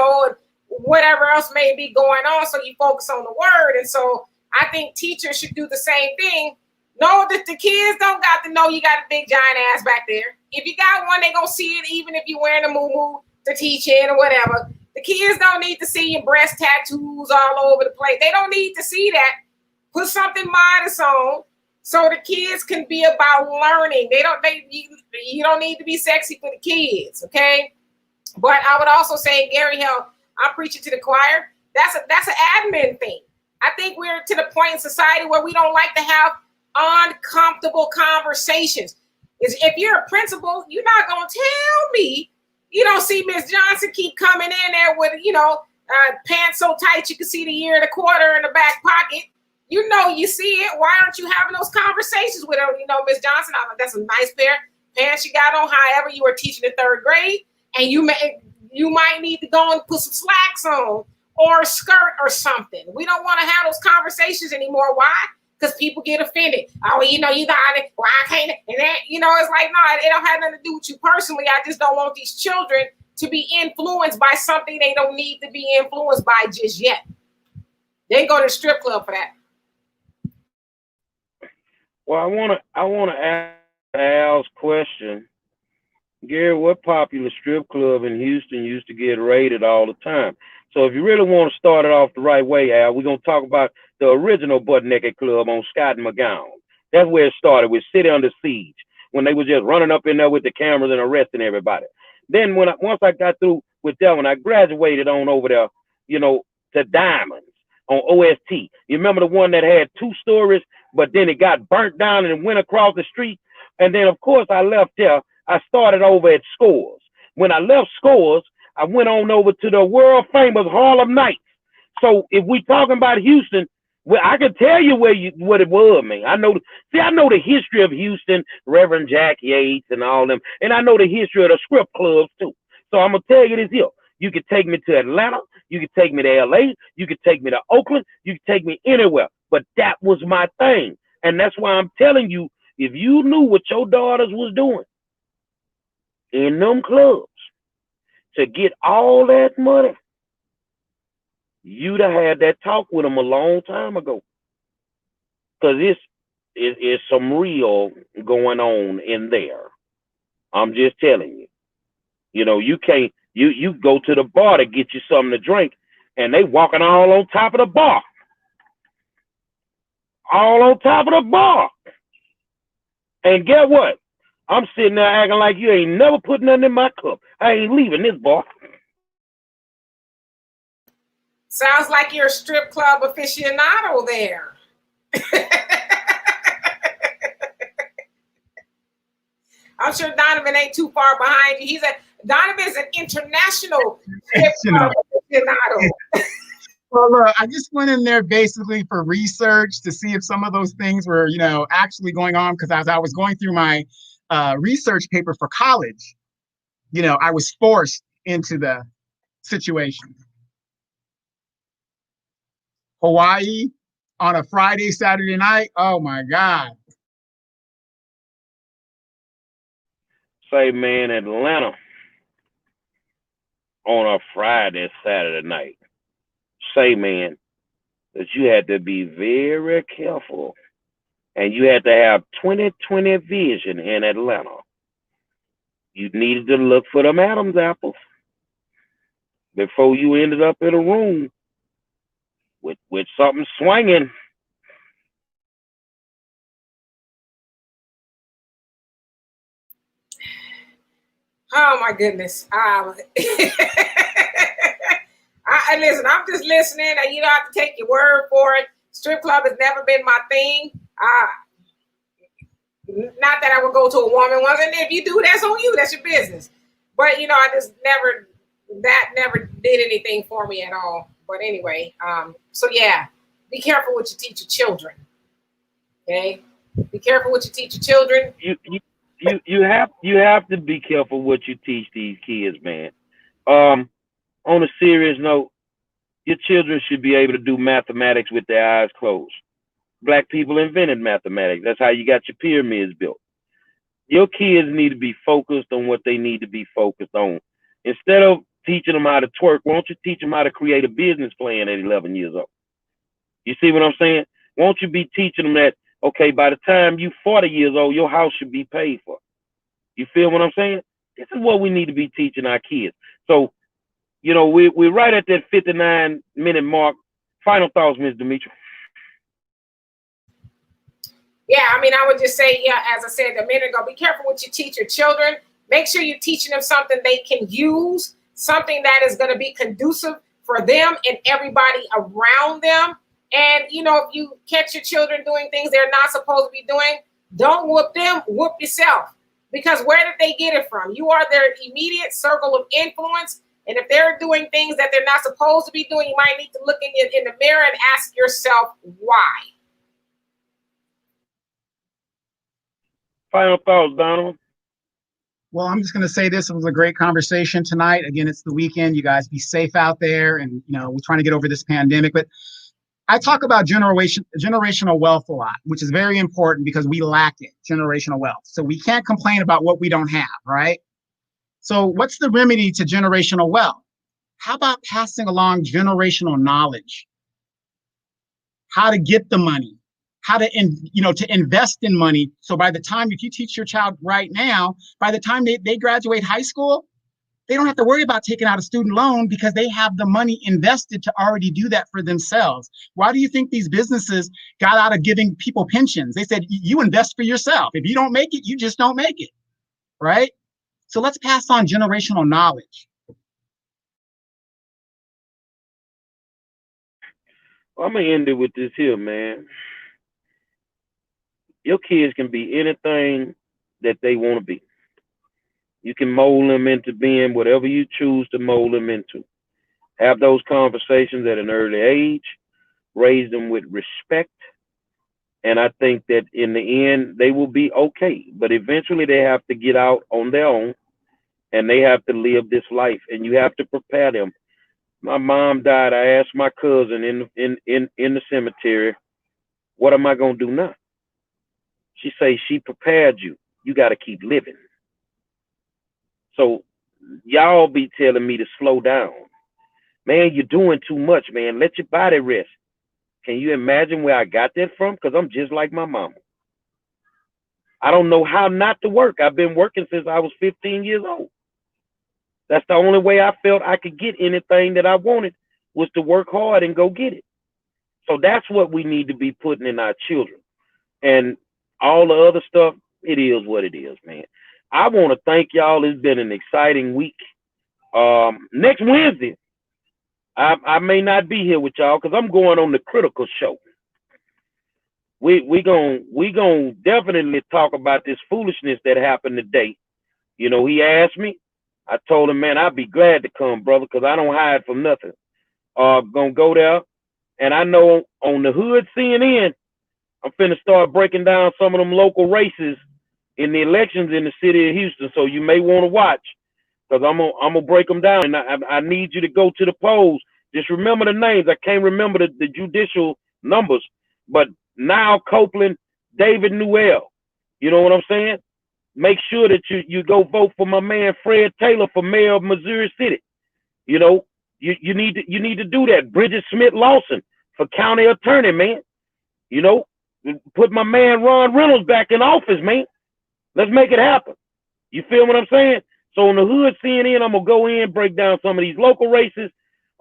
whatever else may be going on. So you focus on the word. And so I think teachers should do the same thing. Know that the kids don't got to know you got a big giant ass back there. If you got one, they gonna see it, even if you're wearing a muumuu to teach in or whatever. The kids don't need to see your breast tattoos all over the place. They don't need to see that. Put something modest on so the kids can be about learning. You don't need to be sexy for the kids, okay? But I would also say, Gary, I'm preaching to the choir. That's an admin thing. I think we're to the point in society where we don't like to have uncomfortable conversations. If you're a principal, you're not going to tell me you don't see Miss Johnson keep coming in there with, pants so tight you can see the year and a quarter in the back pocket. You know, you see it. Why aren't you having those conversations with her? You know, Miss Johnson, I that's a nice pair of pants you got on. However, you were teaching in 3rd grade, and you might need to go and put some slacks on or a skirt or something. We don't want to have those conversations anymore. Why? Because people get offended. Oh, you know, you got it. Well, I can't. And then, you know, it's like, no, it don't have nothing to do with you personally. I just don't want these children to be influenced by something they don't need to be influenced by just yet. They go to the strip club for that. Well, I wanna ask Al's question. Gary, what popular strip club in Houston used to get raided all the time? So if you really want to start it off the right way, Al, we're gonna talk about the original Butt Naked Club on Scott and McGowan. That's where it started, with City Under Siege, when they were just running up in there with the cameras and arresting everybody. Then once I got through with that one, I graduated on over there, you know, to Diamonds on OST. You remember the one that had 2 stories, but then it got burnt down and it went across the street? And then, of course, I left there. I started over at Scores. When I left Scores, I went on over to the world famous Harlem Nights. So if we talking about Houston, well, I can tell you what it was, man. I know the history of Houston, Reverend Jack Yates and all them, and I know the history of the strip clubs too. So I'm gonna tell you this here. You can take me to Atlanta, you can take me to LA, you can take me to Oakland, you can take me anywhere. But that was my thing. And that's why I'm telling you, if you knew what your daughters was doing in them clubs to get all that money, you'd have had that talk with them a long time ago. Because it's some real going on in there. I'm just telling you. You know, you can't, you go to the bar to get you something to drink, and they walking all on top of the bar. All on top of the bar. And get what? I'm sitting there acting like you ain't never put nothing in my cup. I ain't leaving this bar. Sounds like you're a strip club aficionado there. I'm sure Donovan ain't too far behind you. Donovan's an international strip club aficionado. Well, look, I just went in there basically for research to see if some of those things were, you know, actually going on. Because as I was going through my research paper for college, you know, I was forced into the situation. Hawaii on a Friday, Saturday night. Oh my God. Say, man, Atlanta on a Friday, Saturday night. Say, man, that you had to be very careful, and you had to have 20/20 vision in Atlanta. You needed to look for them Adam's apples before you ended up in a room with something swinging. Oh my goodness. Listen, I'm just listening, and you don't have to take your word for it. Strip club has never been my thing. Not that I would go to a woman once, and if you do, that's on you. That's your business. But you know, I just never did anything for me at all. But anyway, so yeah, be careful what you teach your children. Okay, be careful what you teach your children. You have to be careful what you teach these kids, man. On a serious note, your children should be able to do mathematics with their eyes closed. Black people invented mathematics. That's how you got your pyramids built. Your kids need to be focused on what they need to be focused on. Instead of teaching them how to twerk, won't you teach them how to create a business plan at 11 years old? You see what I'm saying? Won't you be teaching them that, okay, by the time you're 40 years old, your house should be paid for? You feel what I'm saying? This is what we need to be teaching our kids. So, you know, we're right at that 59-minute mark. Final thoughts, Ms. Demetra. Yeah, I mean, I would just say, yeah, as I said a minute ago, be careful what you teach your children. Make sure you're teaching them something they can use, something that is going to be conducive for them and everybody around them. And, you know, if you catch your children doing things they're not supposed to be doing, don't whoop them, whoop yourself. Because where did they get it from? You are their immediate circle of influence. And if they're doing things that they're not supposed to be doing, you might need to look in the mirror and ask yourself why. Final thoughts, Donald? Well, I'm just going to say this. It was a great conversation tonight. Again, it's the weekend. You guys be safe out there. And, we're trying to get over this pandemic. But I talk about generational wealth a lot, which is very important because we lack it, generational wealth. So we can't complain about what we don't have, right? So what's the remedy to generational wealth? How about passing along generational knowledge? How to get the money, how to, to invest in money. So by the time, if you teach your child right now, by the time they graduate high school, they don't have to worry about taking out a student loan because they have the money invested to already do that for themselves. Why do you think these businesses got out of giving people pensions? They said, you invest for yourself. If you don't make it, you just don't make it, right? So let's pass on generational knowledge. I'm going to end it with this here, man. Your kids can be anything that they want to be. You can mold them into being whatever you choose to mold them into. Have those conversations at an early age, raise them with respect, and I think that in the end, they will be okay. But eventually they have to get out on their own, and they have to live this life, and you have to prepare them. My mom died. I asked my cousin in the cemetery, what am I going to do now? She say, she prepared you. You got to keep living. So y'all be telling me to slow down. Man, you're doing too much, man. Let your body rest. Can you imagine where I got that from? Because I'm just like my mama. I don't know how not to work. I've been working since I was 15 years old. That's the only way I felt I could get anything that I wanted was to work hard and go get it. So that's what we need to be putting in our children. And all the other stuff, it is what it is, man. I want to thank y'all. It's been an exciting week. Next Wednesday, I may not be here with y'all because I'm going on the Critical Show. We gonna definitely talk about this foolishness that happened today. He asked me. I told him, man, I'd be glad to come, brother, because I don't hide from nothing. Gonna go there, and I know on the Hood CNN, I'm finna start breaking down some of them local races in the elections in the city of Houston. So you may want to watch, because I'm gonna break them down. And I need you to go to the polls. Just remember the names. I can't remember the judicial numbers, but Niall Copeland, David Newell. You know what I'm saying? Make sure that you go vote for my man Fred Taylor for mayor of Missouri City. You need to do that. Bridget Smith Lawson for county attorney, man. Put my man Ron Reynolds back in office, man. Let's make it happen. You feel what I'm saying? So on the Hood CNN, I'm gonna go in, break down some of these local races.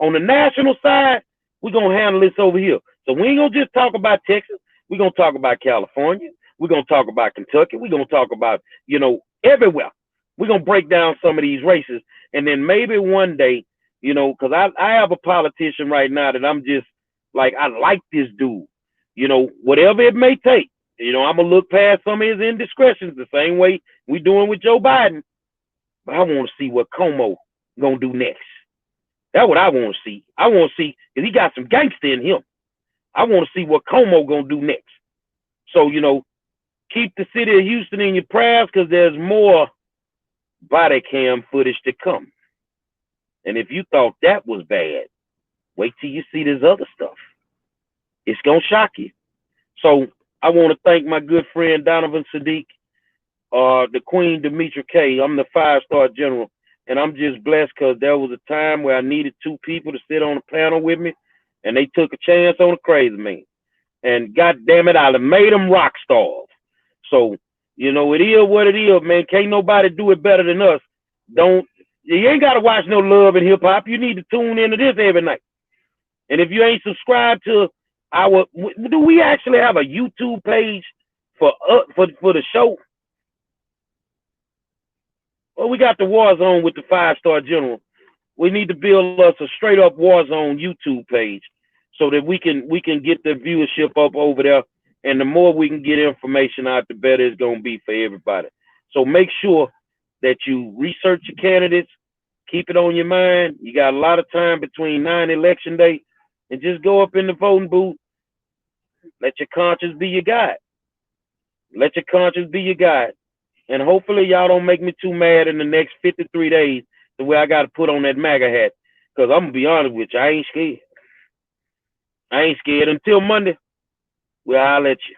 On the national side, we're gonna handle this over here. So we ain't gonna just talk about Texas. We're gonna talk about California. We're gonna talk about Kentucky. We're gonna talk about, everywhere. We're gonna break down some of these races. And then maybe one day, because I have a politician right now that I'm just like, I like this dude. Whatever it may take. I'm gonna look past some of his indiscretions the same way we doing with Joe Biden. But I want to see what Como gonna do next. That's what I want to see. I want to see if he got some gangster in him. I want to see what Como gonna do next. So keep the city of Houston in your prayers, because there's more body cam footage to come. And if you thought that was bad, wait till you see this other stuff. It's gonna shock you. So I want to thank my good friend Donovan Sadiq, the Queen Demetra K. I'm the 5-star general, and I'm just blessed because there was a time where I needed 2 people to sit on the panel with me, and they took a chance on a crazy man. And God damn it, I made them rock stars. So it is what it is, man. Can't nobody do it better than us. You ain't gotta watch no Love and Hip Hop. You need to tune into this every night. And if you ain't subscribed to do we actually have a YouTube page for the show? Well, we got the War Zone with the 5-star general. We need to build us a straight up War Zone YouTube page so that we can get the viewership up over there. And the more we can get information out, the better it's gonna be for everybody. So make sure that you research your candidates, Keep it on your mind. You got a lot of time between 9 election day, and just go up in the voting booth. Let your conscience be your guide. Let your conscience be your guide. And hopefully y'all don't make me too mad in the next 53 days the way I got to put on that MAGA hat. Because I'm going to be honest with you, I ain't scared. I ain't scared until Monday. Well, I'll let you.